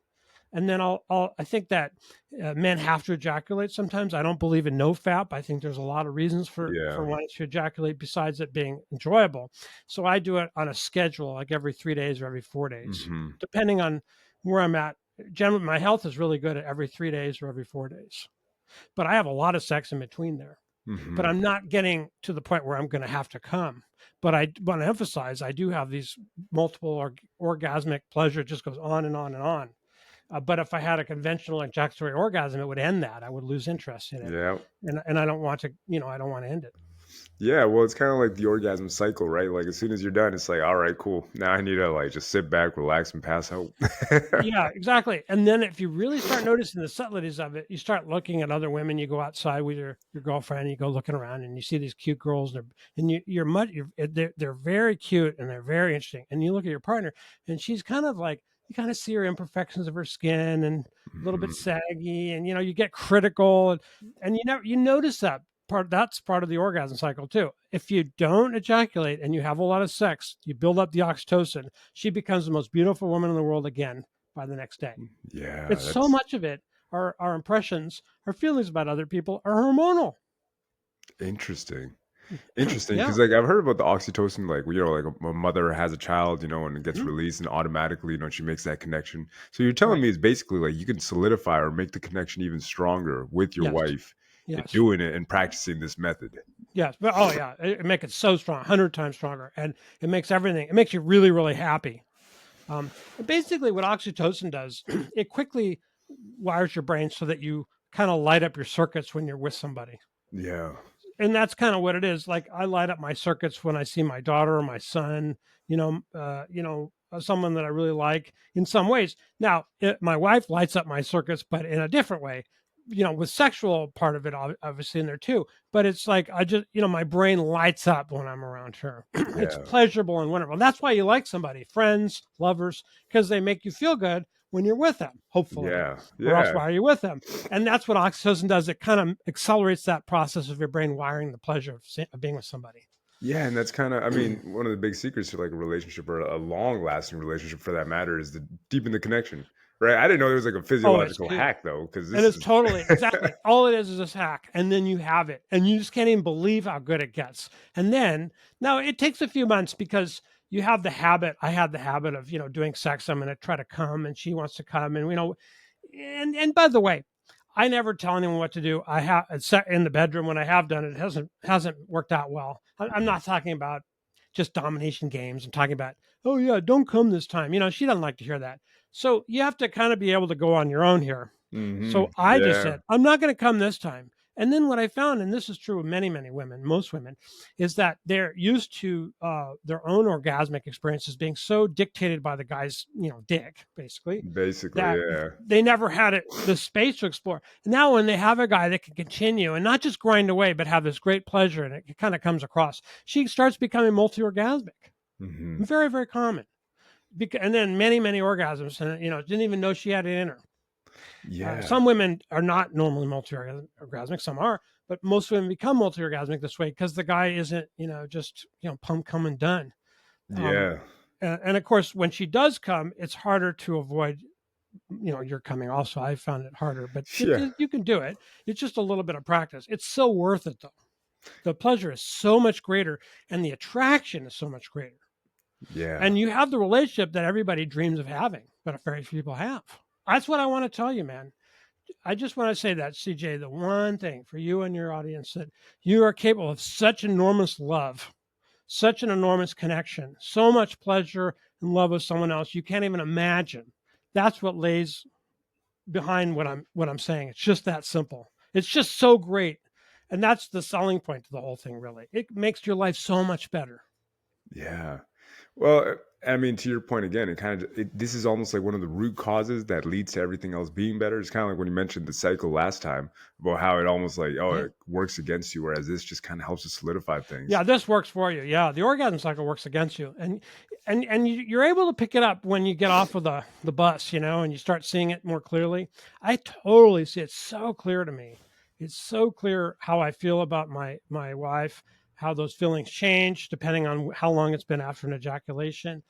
And then I think that men have to ejaculate sometimes. I don't believe in no fap. I think there's a lot of reasons for Yeah. wanting to ejaculate besides it being enjoyable. So I do it on a schedule, like every 3 days or every 4 days, Hmm. depending on where I'm at. Generally, my health is really good at every 3 days or every 4 days, but I have a lot of sex in between there. But Hmm. I'm not getting to the point where I'm going to have to come. But I want to emphasize I do have these multiple orgasmic pleasure. It just goes on and on and on. But if I had a conventional ejaculatory orgasm, it would end that. I would lose interest in it, Yeah. and I don't want to. I don't want to end it. Yeah, well, it's kind of like the orgasm cycle, right? Like as soon as you're done, it's like, all right, cool. Now I need to like just sit back, relax, and pass out. Yeah, exactly. And then if you really start noticing the subtleties of it, you start looking at other women. You go outside with your girlfriend, and you go looking around, and you see these cute girls, and they're very cute and they're very interesting. And you look at your partner, and she's kind of like you kind of see her imperfections of her skin and a little bit Mhm. saggy, and you get critical, and you notice that part. That's part of the orgasm cycle too. If you don't ejaculate and you have a lot of sex, you build up the oxytocin. She becomes the most beautiful woman in the world again by the next day. Yeah, It's so that's much of it, our impressions, our feelings about other people are hormonal. interesting. Interesting, Yeah. because like I've heard about the oxytocin, like like a mother has a child, and it gets Mhm. released, and automatically, she makes that connection. So you're telling Right. me it's basically like you can solidify or make the connection even stronger with your Yes. wife, Yes. doing it and practicing this method. Yes, but oh yeah, it makes it so strong, 100 times stronger, and it makes everything. It makes you really, really happy. And basically, what oxytocin does, it quickly wires your brain so that you kind of light up your circuits when you're with somebody. Yeah. And that's kind of what it is. Like I light up my circuits when I see my daughter or my son, someone that I really like in some ways. Now, my wife lights up my circuits, but in a different way, with sexual part of it obviously in there too. But it's like I just, my brain lights up when I'm around her. It's Yeah. pleasurable and wonderful. And that's why you like somebody, friends, lovers, because they make you feel good when you're with them, hopefully, Yeah. or else Yeah. why are you with them? And that's what oxytocin does. It kind of accelerates that process of your brain wiring the pleasure of being with somebody. Yeah, and that's kind of, I mean, one of the big secrets to like a relationship or a long-lasting relationship for that matter is to deepen the connection, right? I didn't know there was like a Oh, it's physiological key. hack though, because It this is is totally exactly all it is this hack, and then you have it, and you just can't even believe how good it gets. And then now it takes a few months because you have the habit. I had the habit of doing sex. I'm going to try to come, and she wants to come, and and by the way, I never tell anyone what to do. I have in the bedroom when I have done it, it hasn't worked out well. I'm not talking about just domination games. I'm talking about, oh yeah, don't come this time. She doesn't like to hear that. So you have to kind of be able to go on your own here. So I just Yeah, said, I'm not going to come this time. And then what I found, and this is true of many, many women, most women, is that they're used to their own orgasmic experiences being so dictated by the guy's, dick, basically, basically, that yeah. they never had the space to explore. Now, when they have a guy that can continue and not just grind away, but have this great pleasure, and it kind of comes across, she starts becoming multi-orgasmic. Hmm. Very, very common. And then many, many orgasms, and didn't even know she had it in her. Yeah. Some women are not normally multi-orgasmic, some are, but most women become multi-orgasmic this way because the guy isn't, just pump, come and done. Um, Yeah. and of course, when she does come, it's harder to avoid, you're coming. Also, I found it harder, but Yeah. you can do it. It's just a little bit of practice. It's so worth it, though. The pleasure is so much greater, and the attraction is so much greater. Yeah. And you have the relationship that everybody dreams of having, but very few people have. That's what I want to tell you, man. I just want to say that, CJ, the one thing for you and your audience, that you are capable of such enormous love, such an enormous connection, so much pleasure and love with someone else you can't even imagine. That's what lays behind what I'm saying. It's just that simple. It's just so great. And that's the selling point to the whole thing, really. It makes your life so much better. Yeah. Well, I mean, to your point again, this is almost like one of the root causes that leads to everything else being better. It's kind of like when you mentioned the cycle last time about how it almost like, oh, Yeah. it works against you, whereas this just kind of helps to solidify things. Yeah, this works for you. Yeah, the orgasm cycle works against you, and you're able to pick it up when you get off of the bus, and you start seeing it more clearly. I totally see it so clear to me. It's so clear how I feel about my wife, how those feelings change depending on how long it's been after an ejaculation.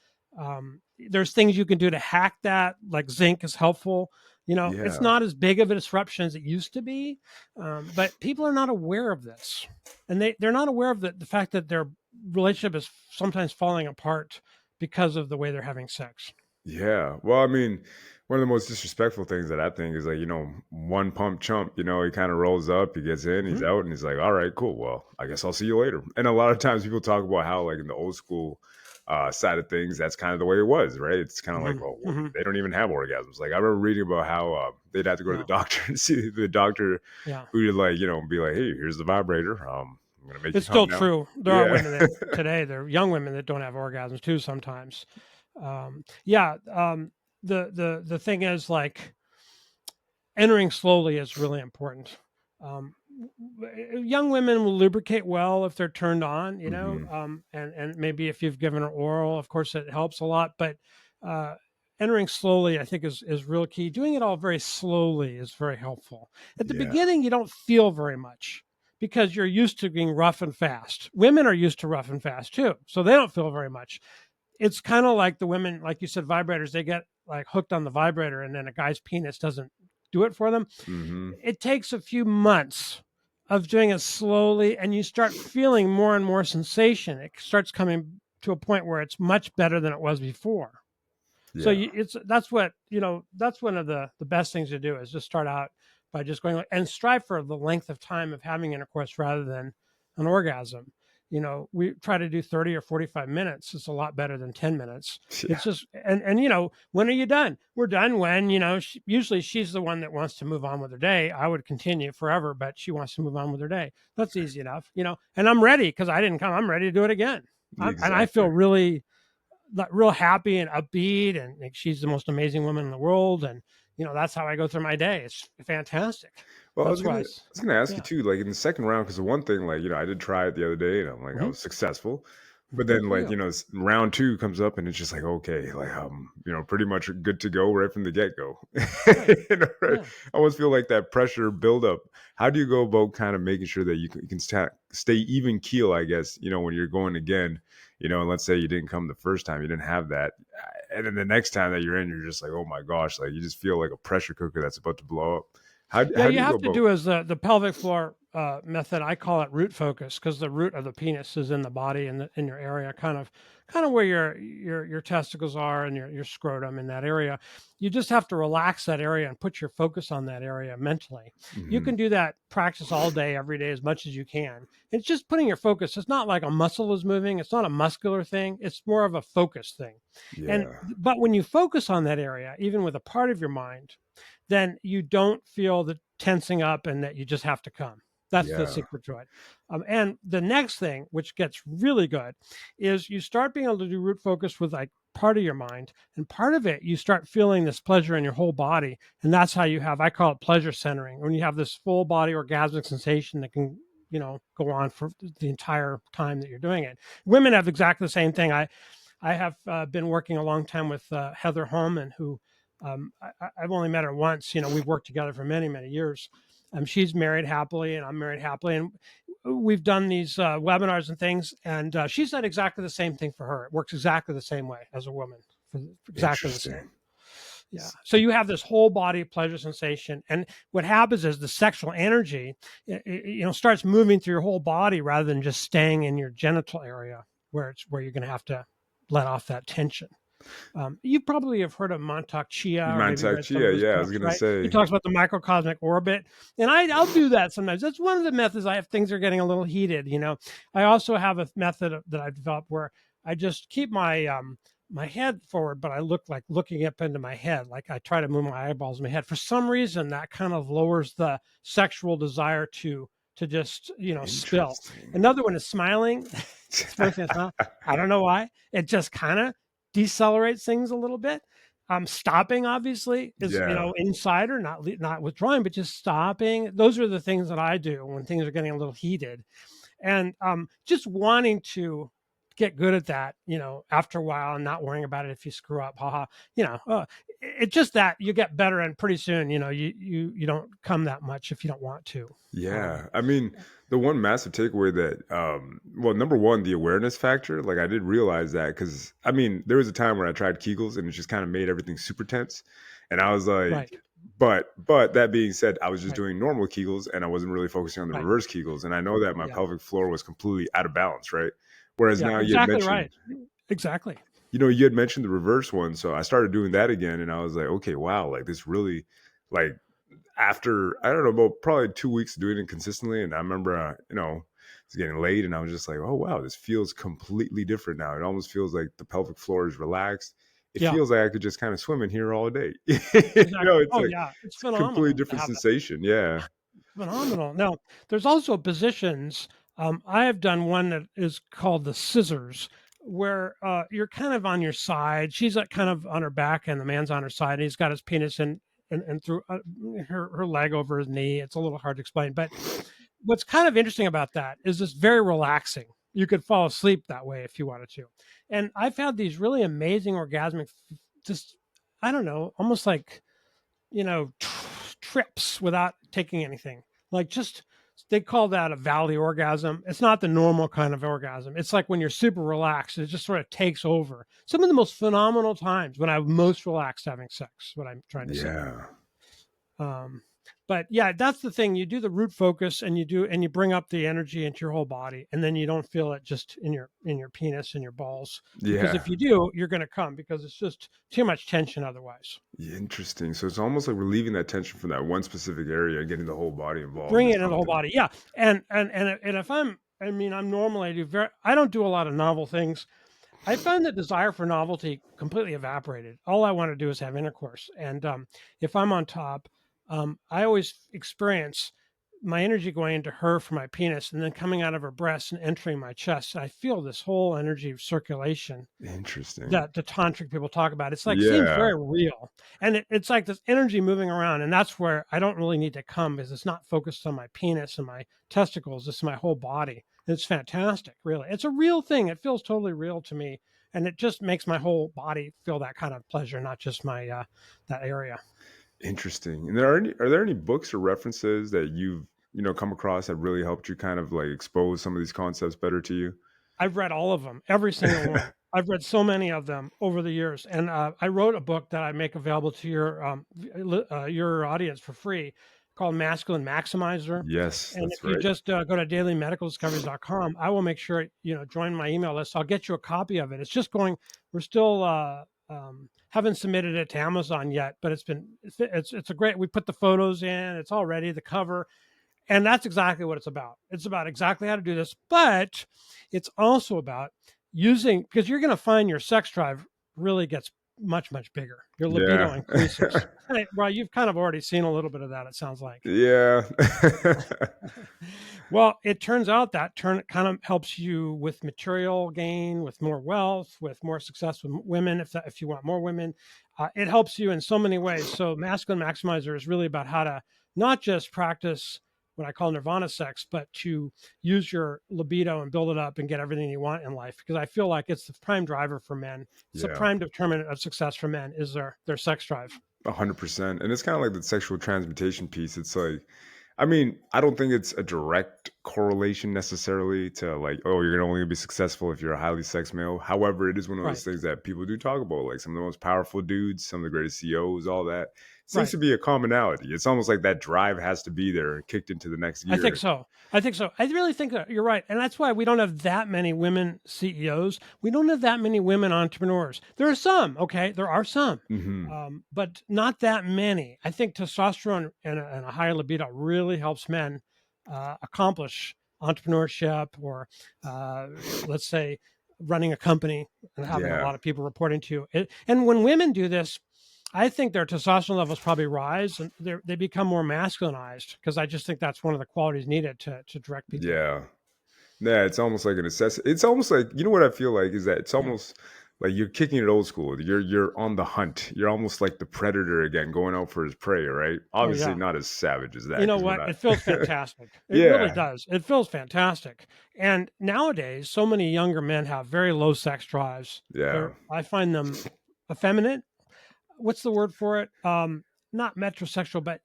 There's things you can do to hack that, like zinc is helpful. It's Yeah. not as big of a disruption as it used to be, but people are not aware of this, and they're not aware of the fact that their relationship is sometimes falling apart because of the way they're having sex. Yeah. Well, I mean, one of the most disrespectful things that I think is like, one pump chump, he kind of rolls up, he gets in, he's Mhm. out, and he's like, all right, cool. Well, I guess I'll see you later. And a lot of times people talk about how, like, in the old school side of things, that's kind of the way it was, right? It's kind of like, Mhm. oh, well, Mhm. they don't even have orgasms. Like, I remember reading about how they'd have to go to the Yeah. doctor and see the doctor Yeah. who would, like, be like, hey, here's the vibrator. I'm going to make you It's come still now. true. There are Yeah. women that today, they're young women that don't have orgasms too sometimes. Yeah. The thing is, like, entering slowly is really important. Um, Young women will lubricate well if they're turned on, Hmm. and maybe if you've given her oral, of course, it helps a lot. But uh, entering slowly, I think, is real key. Doing it all very slowly is very helpful. At the Yeah. beginning, you don't feel very much because you're used to being rough and fast. Women are used to rough and fast too, so they don't feel very much. It's kind of like the women, like you said, vibrators. They get like hooked on the vibrator, and then a guy's penis doesn't do it for them. Hmm. It takes a few months of doing it slowly, and you start feeling more and more sensation. It starts coming to a point where it's much better than it was before. So Yeah. that's one of the best things to do is just start out by just going and strive for the length of time of having intercourse rather than an orgasm. We try to do 30 or 45 minutes. It's a lot better than 10 minutes. Yeah. It's just, and when are you done? We're done when, usually she's the one that wants to move on with her day. I would continue forever, but she wants to move on with her day. That's easy enough, and I'm ready because I didn't come. I'm ready to do it again. And I feel Exactly. really real happy and upbeat, and like, she's the most amazing woman in the world. And, that's how I go through my day. It's fantastic. Well, That's why, I was gonna ask you yeah. too, like in the second round, because the one thing, like, I did try it the other day, and I'm like, I Mhm. was successful. But Good then, for like, you. round two comes up, and it's just like, okay, like, pretty much good to go right from the get go. Right. Right? Yeah. I almost feel like that pressure build up. How do you go about kind of making sure that you can stay even keel? I guess when you're going again. And let's say you didn't come the first time, you didn't have that, and then the next time that you're in, you're just like, oh my gosh, like you just feel like a pressure cooker that's about to blow up. Yeah, How do you you go have to about? do as the pelvic floor method. I call it root focus because the root of the penis is in the body in your area, kind of where your testicles are and your scrotum in that area. You just have to relax that area and put your focus on that area mentally. You Mhm. can do that practice all day, every day, as much as you can. It's just putting your focus. It's not like a muscle is moving. It's not a muscular thing. It's more of a focus thing. And Yeah. but when you focus on that area, even with a part of your mind, then you don't feel the tensing up and that you just have to come. That's the Yeah. secret to it. And the next thing, which gets really good, is you start being able to do root focus with like part of your mind, and part of it, you start feeling this pleasure in your whole body. And that's how you have, I call it pleasure centering, when you have this full body orgasmic sensation that can, go on for the entire time that you're doing it. Women have exactly the same thing. I have been working a long time with Heather Holman, who I've only met her once. We've worked together for many, many years. She's married happily, and I'm married happily, and we've done these webinars and things. And she said exactly the same thing for her. It works exactly the same way as a woman, for exactly the same. Interesting. Yeah. So you have this whole body pleasure sensation, and what happens is the sexual energy, starts moving through your whole body rather than just staying in your genital area, where you're going to have to let off that tension. You probably have heard of Montauk Chia, You or mind maybe read some of his Yeah, I was books, gonna right? He say. talks about the microcosmic orbit, and I'll do that sometimes. That's one of the methods I have. Things are getting a little heated. I also have a method that I've developed where I just keep my head forward, but I look like looking up into my head, like I try to move my eyeballs in my head. For some reason, that kind of lowers the sexual desire to just spill. Interesting. Another one is smiling. It's the first thing I smile. I don't know why. It just kind of decelerates things a little bit. Stopping obviously is Yeah. inside, or not withdrawing, but just stopping. Those are the things that I do when things are getting a little heated, and just wanting to get good at that. After a while, and not worrying about it if you screw up. Haha. It's just that you get better, and pretty soon, you don't come that much if you don't want to. Um, Yeah. I mean, the one massive takeaway that, well, number one, the awareness factor. Like, I did realize that because, I mean, there was a time where I tried Kegels and it just kind of made everything super tense. And I was right, like, but that being said, I was just right, doing normal Kegels and I wasn't really focusing on the right. reverse Kegels. And I know that my Yeah, pelvic floor was completely out of balance, right? Whereas yeah, now you had exactly right. mentioned, Exactly. you had mentioned the reverse one. So I started doing that again and I was like, okay, wow, like this really, like, after I don't know about probably 2 weeks doing it consistently, and I remember it's getting late, and I was just like, oh wow, this feels completely different now. It almost feels like the pelvic floor is relaxed. It Yeah, feels like I could just kind of swim in here all day. exactly. It's Oh like yeah, it's it's a completely phenomenal to different have that. sensation. Yeah. Phenomenal. Now, there's also positions. I have done one that is called the scissors, where you're kind of on your side. She's kind of on her back, and the man's on her side. And he's got his penis in and through her leg over his knee. It's a little hard to explain, but what's kind of interesting about that is it's very relaxing. You could fall asleep that way if you wanted to. And I've had these really amazing orgasmic, just I don't know, almost like trips without taking anything. Like just they call that a valley orgasm. It's not the normal kind of orgasm. It's like when you're super relaxed, it just sort of takes over. Some of the most phenomenal times when I'm most relaxed having sex, what I'm trying to say. Yeah. Um, but yeah, that's the thing. You do the root focus, and you bring up the energy into your whole body, and then you don't feel it just in your penis and your balls. Because Yeah. if you do, you're going to come because it's just too much tension otherwise. Interesting. So it's almost like relieving that tension from that one specific area and getting the whole body involved Bring in it into the whole something. body. Yeah. And if I'm I mean, I don't do a lot of novel things. I find the desire for novelty completely evaporated. All I want to do is have intercourse. And if I'm on top, I always experience my energy going into her from my penis and then coming out of her breast and entering my chest. And I feel this whole energy of circulation Interesting. that the tantric people talk about. It's like seems Yeah. very real, and it's like this energy moving around, and that's where I don't really need to come because it's not focused on my penis and my testicles. It's my whole body. It's fantastic, really. It's a real thing. It feels totally real to me, and it just makes my whole body feel that kind of pleasure, not just my that area. Interesting. And are there any books or references that you've come across that really helped you kind of like expose some of these concepts better to you? I've read all of them, every single one. I've read so many of them over the years, and I wrote a book that I make available to your audience for free called Masculine Maximizer. Yes, And that's if you right. just go to dailymedicaldiscoveries.com, I will make sure join my email list. I'll get you a copy of it. It's just going. We're still haven't submitted it to Amazon yet, but it's a great. We put the photos in. It's all ready. The cover. And that's exactly what it's about. It's about exactly how to do this, but it's also about using, because you're going to find your sex drive really gets much, much bigger. Your libido Yeah. increases. Well, you've kind of already seen a little bit of that, it sounds like. Yeah. Well, it turns out that kind of helps you with material gain, with more wealth, with more success with women. If you want more women, it helps you in so many ways. So, Masculine Maximizer is really about how to not just practice what I call nirvana sex, but to use your libido and build it up and get everything you want in life. Because I feel like it's the prime driver for men. It's the Yeah. prime determinant of success for men is their sex drive. 100%. And it's kind of like the sexual transmutation piece. It's like, I mean, I don't think it's a direct correlation necessarily to like, oh, you're only gonna be successful if you're a highly sex male. However, it is one of those Right. things that people do talk about, like some of the most powerful dudes, some of the greatest CEOs, all that. Seems Right. to be a commonality. It's almost like that drive has to be there and kicked into the next I think gear. so. I think so. I really think that you're right. And that's why we don't have that many women CEOs. We don't have that many women entrepreneurs. There are some, okay? There are some, Hmm. but not that many. I think testosterone and a higher libido really helps men accomplish entrepreneurship or, let's say, running a company and having a Yeah. lot of people reporting to you. And when women do this, I think their testosterone levels probably rise and they become more masculinized because I just think that's one of the qualities needed to direct people. Yeah. Yeah, it's almost like a necessity. It's almost like what I feel like is that it's Yeah. almost like you're kicking it old school. You're on the hunt. You're almost like the predator again, going out for his prey. Right? Oh Obviously, yeah. not as savage as that You know because we're what? It feels not. fantastic. It really Yeah, does. It feels fantastic. And nowadays, so many younger men have very low sex drives. yeah, I find them effeminate. What's the word for it? Not metrosexual, but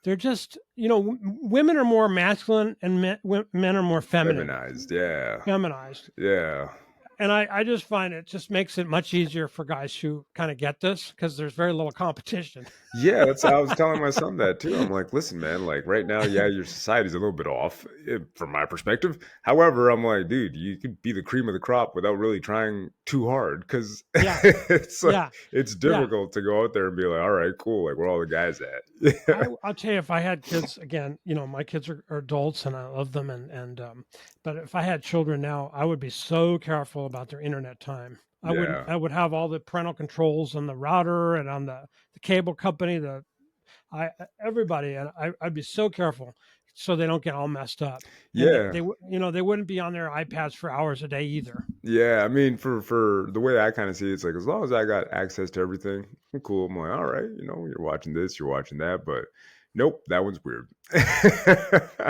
they're just women are more masculine and men are more feminine, feminized. Yeah, feminized. yeah. And I just find it just makes it much easier for guys who kind of get this because there's very little competition. Yeah, that's I was telling my son that too. I'm like, listen, man, like right now, yeah, your society's a little bit off from my perspective. However, I'm like, dude, you could be the cream of the crop without really trying too hard because Yeah, it's like yeah, it's yeah. difficult to go out there and be like, all right, cool, like where all the guys at? Yeah, I'll tell you, if I had kids again, my kids are adults and I love them, but if I had children now, I would be so careful about their internet time. I wouldn't. yeah, I would have all the parental controls on the router and on the cable company, I everybody, and I'd be so careful so they don't get all messed up. And yeah. they wouldn't be on their iPads for hours a day either. Yeah, I mean, for the way I kind of see it, it's like as long as I got access to everything, I'm cool. I'm like, all right, you're watching this, you're watching that, but nope, that one's weird.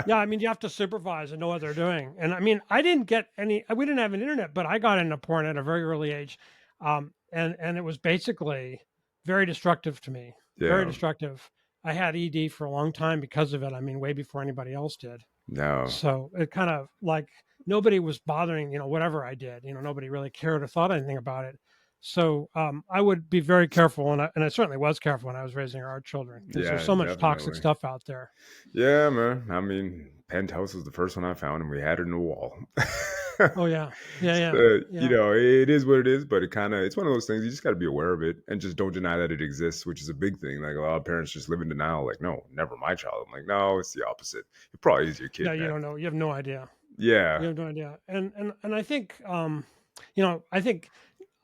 Yeah, I mean, you have to supervise and know what they're doing. And I mean, I didn't get any. We didn't have an internet, but I got into porn at a very early age, and it was basically very destructive to me. Very Yeah, destructive. I had ED for a long time because of it. I mean, way before anybody else did. no, So it kind of like nobody was bothering, whatever I did. Nobody really cared or thought anything about it. So I would be very careful, and I certainly was careful when I was raising our children because there's yeah, so much toxic definitely. stuff out there. Yeah, man. I mean, Penthouse was the first one I found, and we had it in the wall. Oh yeah, yeah, yeah, So, yeah. it is what it is, but it's one of those things you just got to be aware of it and just don't deny that it exists, which is a big thing. Like a lot of parents just live in denial, like, no, never my child. I'm like, no, it's the opposite. It probably is your Yeah, kid, you man. don't know. You have no idea. Yeah. You have no idea. And I think I think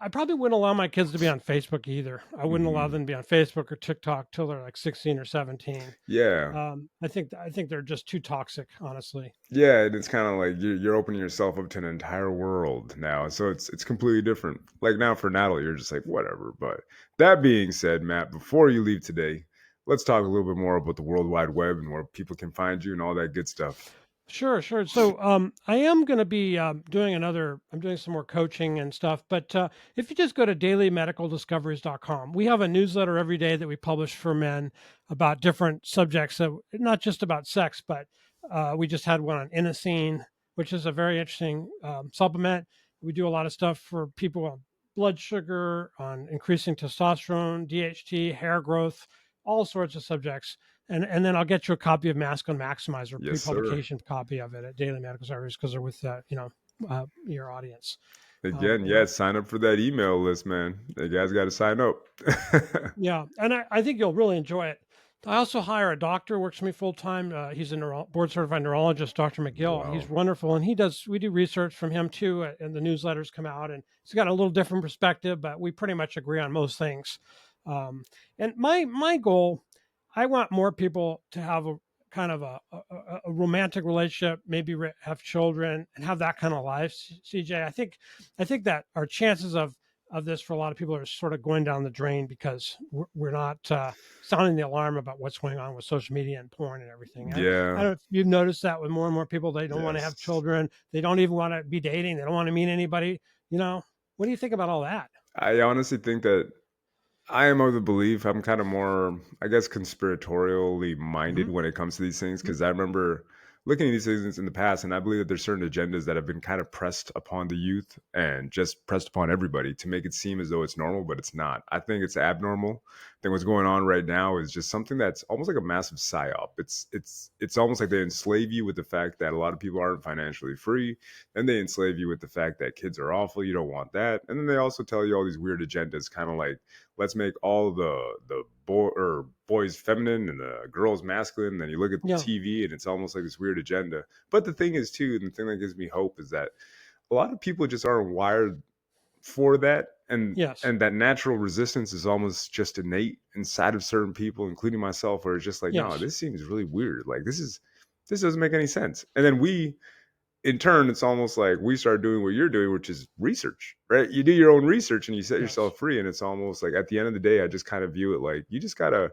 I probably wouldn't allow my kids to be on Facebook either. I wouldn't allow Mhm. them to be on Facebook or TikTok till they're like 16 or 17. Yeah. I think they're just too toxic, honestly. Yeah, and it's kind of like you're opening yourself up to an entire world now, so it's completely different. Like now for Natalie, you're just like whatever. But that being said, Matt, before you leave today, let's talk a little bit more about the World Wide Web and where people can find you and all that good stuff. Sure, sure. So I am going to be doing another. I'm doing some more coaching and stuff. But if you just go to dailymedicaldiscoveries.com, we have a newsletter every day that we publish for men about different subjects. Not just about sex, but we just had one on inosine, which is a very interesting supplement. We do a lot of stuff for people on blood sugar, on increasing testosterone, DHT, hair growth, all sorts of subjects, and then I'll get you a copy of Masculine Maximizer, Yes, sir. pre-publication copy of it at Daily Medical Service because they're with your audience. Again, You know, yeah, sign up for that email list, man. You guys got to sign up. yeah, and I think you'll really enjoy it. I also hire a doctor, works for me full time. He's a board certified neurologist, Dr. McGill. He's Wow. wonderful, and we do research from him too, and the newsletters come out, and he's got a little different perspective, but we pretty much agree on most things. And my goal, I want more people to have a kind of a romantic relationship, maybe have children, and have that kind of life. CJ, I think that our chances of this for a lot of people are sort of going down the drain because we're not sounding the alarm about what's going on with social media and porn and everything. I Yeah. don't know if you've noticed that with more and more people. They don't want to have Yes. children. They don't even want to be dating. They don't want to meet anybody. What do you think about all that? I honestly think that I am of the belief I'm kind of more, I guess, conspiratorially minded Hmm. when it comes to these things because I remember looking at these things in the past, and I believe that there's certain agendas that have been kind of pressed upon the youth and just pressed upon everybody to make it seem as though it's normal, but it's not. I think it's abnormal. I think what's going on right now is just something that's almost like a massive psyop. It's almost like they enslave you with the fact that a lot of people aren't financially free, and they enslave you with the fact that kids are awful. You don't want that, and then they also tell you all these weird agendas, kind of like let's make all the boys feminine and the girls masculine. And then you look at the Yeah. TV and it's almost like this weird agenda. But the thing is too, and the thing that gives me hope is that a lot of people just aren't wired for that, Yes. and that natural resistance is almost just innate inside of certain people, including myself, where it's just like, no, Yes. this seems really weird. Like this doesn't make any sense. And then we in turn, it's almost like we start doing what you're doing, which is research, right? You do your own research and you set Yes. yourself free. And it's almost like at the end of the day, I just kind of view it like you just gotta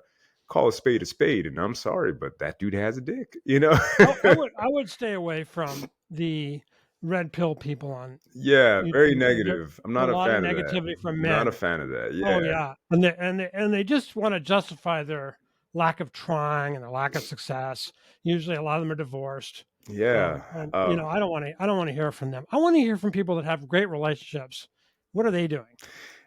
call a spade a spade. And I'm sorry, but that dude has a dick, you know? I would stay away from the red pill people on Yeah, very YouTube. negative. I'm A not a lot of fan of that. negativity from Not a men. fan of that. Oh Yeah. yeah, and they just want to justify their lack of trying and their lack of success. Usually, a lot of them are divorced, Yeah. and I don't want to hear from them. I want to hear from people that have great relationships. What are they doing?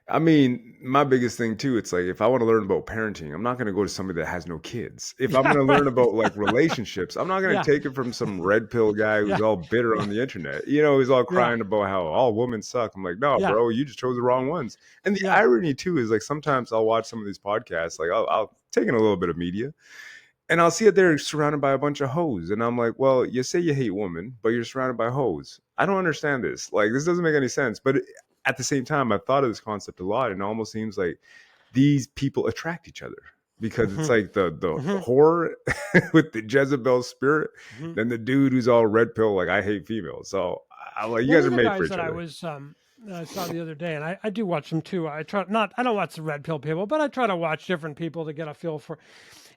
I mean, my biggest thing too, it's like if I want to learn about parenting, I'm not going to go to somebody that has no kids. If I'm Yeah, going to right. learn about like relationships, I'm not going Yeah, to take it from some red pill guy yeah, who's all bitter yeah, on the internet. You know, he's all yeah, crying about how all women suck. I'm like, no, yeah, bro, you just chose the wrong ones. And the yeah. irony too is like sometimes I'll watch some of these podcasts, like I'll take in a little bit of media, and I'll see that they're surrounded by a bunch of hoes. And I'm like, well, you say you hate women, but you're surrounded by hoes. I don't understand this. Like, this doesn't make any sense. But at the same time, I've thought of this concept a lot, and it almost seems like these people attract each other because it's Hmm. like the Hmm. whore with the Jezebel spirit, Hmm. then the dude who's all red pill, like I hate females. So I like you One guys of are the made for guys each that I other. was I saw the other day, and I do watch them too. I don't watch the red pill people, but I try to watch different people to get a feel for.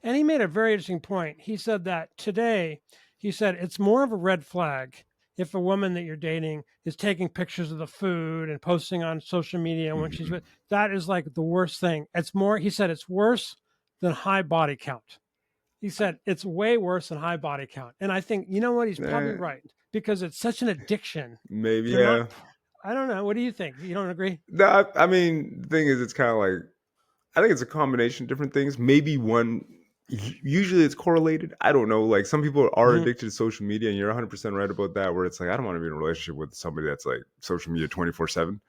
And he made a very interesting point. He said that today, he said it's more of a red flag if a woman that you're dating is taking pictures of the food and posting on social media when she's Mhm. with. That is like the worst thing. It's more. He said it's worse than high body count. He said it's way worse than high body count. And I think you know what, he's probably Eh, right because it's such an addiction maybe to not. yeah. I don't know. What do you think? You don't agree? No, I mean, the thing is, it's kind of like I think it's a combination of different things. Maybe one, usually it's correlated. I don't know. Like some people are Hmm. addicted to social media, and you're 100% right about that. Where it's like, I don't want to be in a relationship with somebody that's like social media 24/7.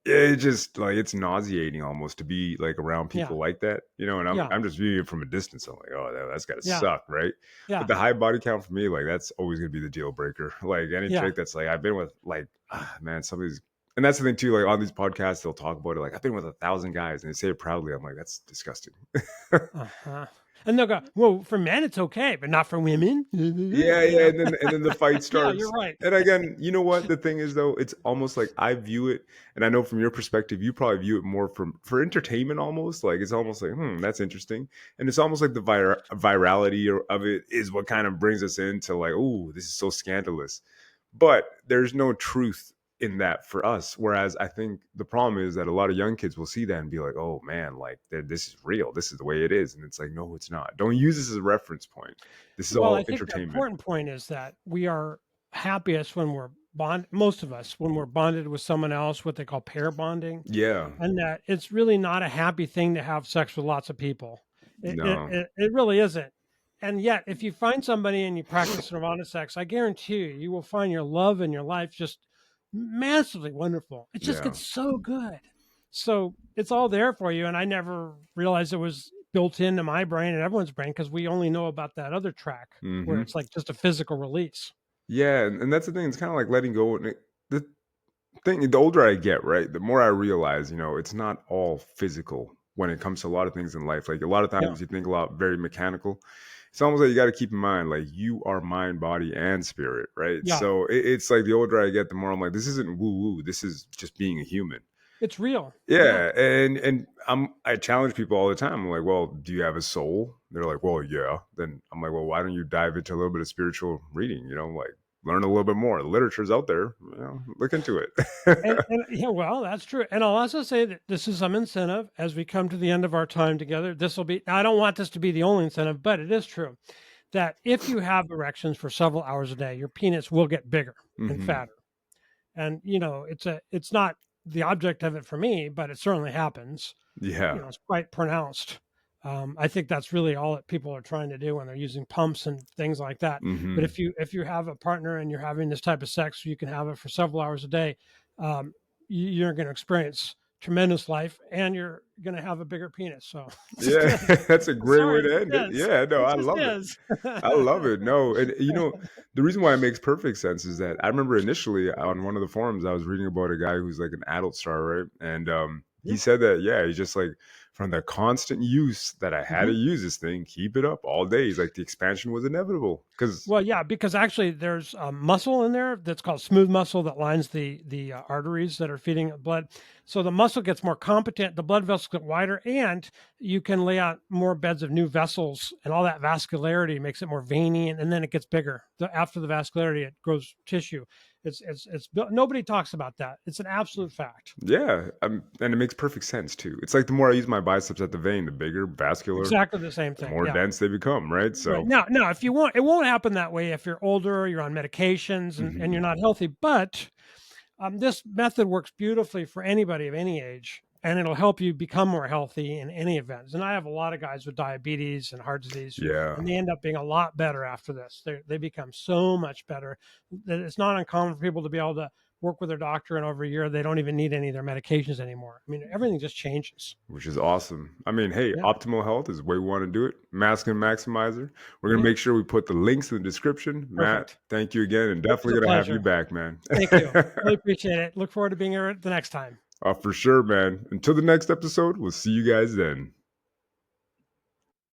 it just like it's nauseating almost to be like around Yeah. people like that, and I'm Yeah. I'm just viewing it from a distance. I'm like, oh, that's gotta Yeah. suck, right? But Yeah. the high body count for me, like that's always gonna be the deal breaker. Like any Yeah. chick that's like I've been with, like, man, some of these, and that's the thing too. Like on these podcasts, they'll talk about it. Like I've been with 1,000 guys, and they say it proudly. I'm like, that's disgusting. Uh-huh. And they'll go, well, for men it's okay, but not for women. Yeah, You yeah, know? and then the fight Yeah, you're starts. right. And again, you know what? The thing is though, it's almost like I view it, and I know from your perspective, you probably view it more from for entertainment almost. Like it's almost like, that's interesting. And it's almost like the virality of it is what kind of brings us into like, oh, this is so scandalous. But there's no truth in that for us. Whereas I think the problem is that a lot of young kids will see that and be like, oh man, like this is real. This is the way it is. And it's like, no, it's not. Don't use this as a reference point. This is Well, I all think the entertainment. important point is that we are happiest when we're most of us, when we're bonded with someone else, what they call pair bonding, Yeah. and that it's really not a happy thing to have sex with lots of people. It it No. it, it really isn't. And yet, if you find somebody and you practice nirvana sex, I guarantee you, you will find your love and your life just massively wonderful. It just Yeah. gets so good. So it's all there for you. And I never realized it was built into my brain and everyone's brain because we only know about that other track where Hmm. it's like just a physical release. Yeah. And that's the thing. It's kind of like letting go. And the thing, the older I get, right, the more I realize, it's not all physical when it comes to a lot of things in life. Like a lot of Yeah. times you think a lot very mechanical. It's almost like you got to keep in mind, like you are mind, body, and spirit, right? Yeah. So it's like the older I get, the more I'm like, this isn't woo woo. This is just being a human. It's real. Yeah. Yeah, and I challenge people all the time. I'm like, well, do you have a soul? They're like, well, yeah. Then I'm like, well, why don't you dive into a little bit of spiritual reading? Like learn a little bit more. The literature's out there. Look into it. And yeah, well, that's true. And I'll also say that this is some incentive as we come to the end of our time together. This will be, now, I don't want this to be the only incentive, but it is true that if you have erections for several hours a day, your penis will get bigger and Hmm. fatter. And it's not the object of it for me, but it certainly happens. Yeah. It's quite pronounced. I think that's really all that people are trying to do when they're using pumps and things like that. But Hmm. if you have a partner and you're having this type of sex, you can have it for several hours a day. Um, you're going to experience tremendous life, and you're going to have a bigger penis. So it just Yeah, is. that's a great way Sorry, it to just end it. is. Yeah, no, It I just love it. is. I love it. No, and the reason why it makes perfect sense is that I remember initially on one of the forums I was reading about a guy who's like an adult star, right? And he Yeah. said that, yeah, he's just like from the constant use that I had to Mhm. use this thing, keep it up all day. He's like the expansion was inevitable because Well, yeah, because actually there's a muscle in there that's called smooth muscle that lines the arteries that are feeding blood. So the muscle gets more competent, the blood vessels get wider, and you can lay out more beds of new vessels, and all that vascularity makes it more veiny, and then it gets bigger. After the vascularity, it grows tissue. It's nobody talks about that. It's an absolute fact. yeah, and it makes perfect sense too. It's like the more I use my biceps at the vein, the bigger vascular, Exactly the same the thing. more Yeah. dense they become, right? Right. So, Now, if you want, it won't happen that way if you're older, you're on medications, and mhm. you're not healthy. But this method works beautifully for anybody of any age, and it'll help you become more healthy in any event. And I have a lot of guys with diabetes and heart disease, Yeah. and they end up being a lot better after this. They become so much better that it's not uncommon for people to be able to work with their doctor, and over a year, they don't even need any of their medications anymore. I mean, everything just changes. Which is awesome. I mean, hey, Yeah. optimal health is the way we want to do it. Masculine Maximizer. We're going to Yeah. make sure we put the links in the description. Matt, Perfect. thank you again, and It was definitely a going to have you pleasure. back, man. Thank you. Really appreciate it. Look forward to being here the next time. For sure, man. Until the next episode, we'll see you guys then.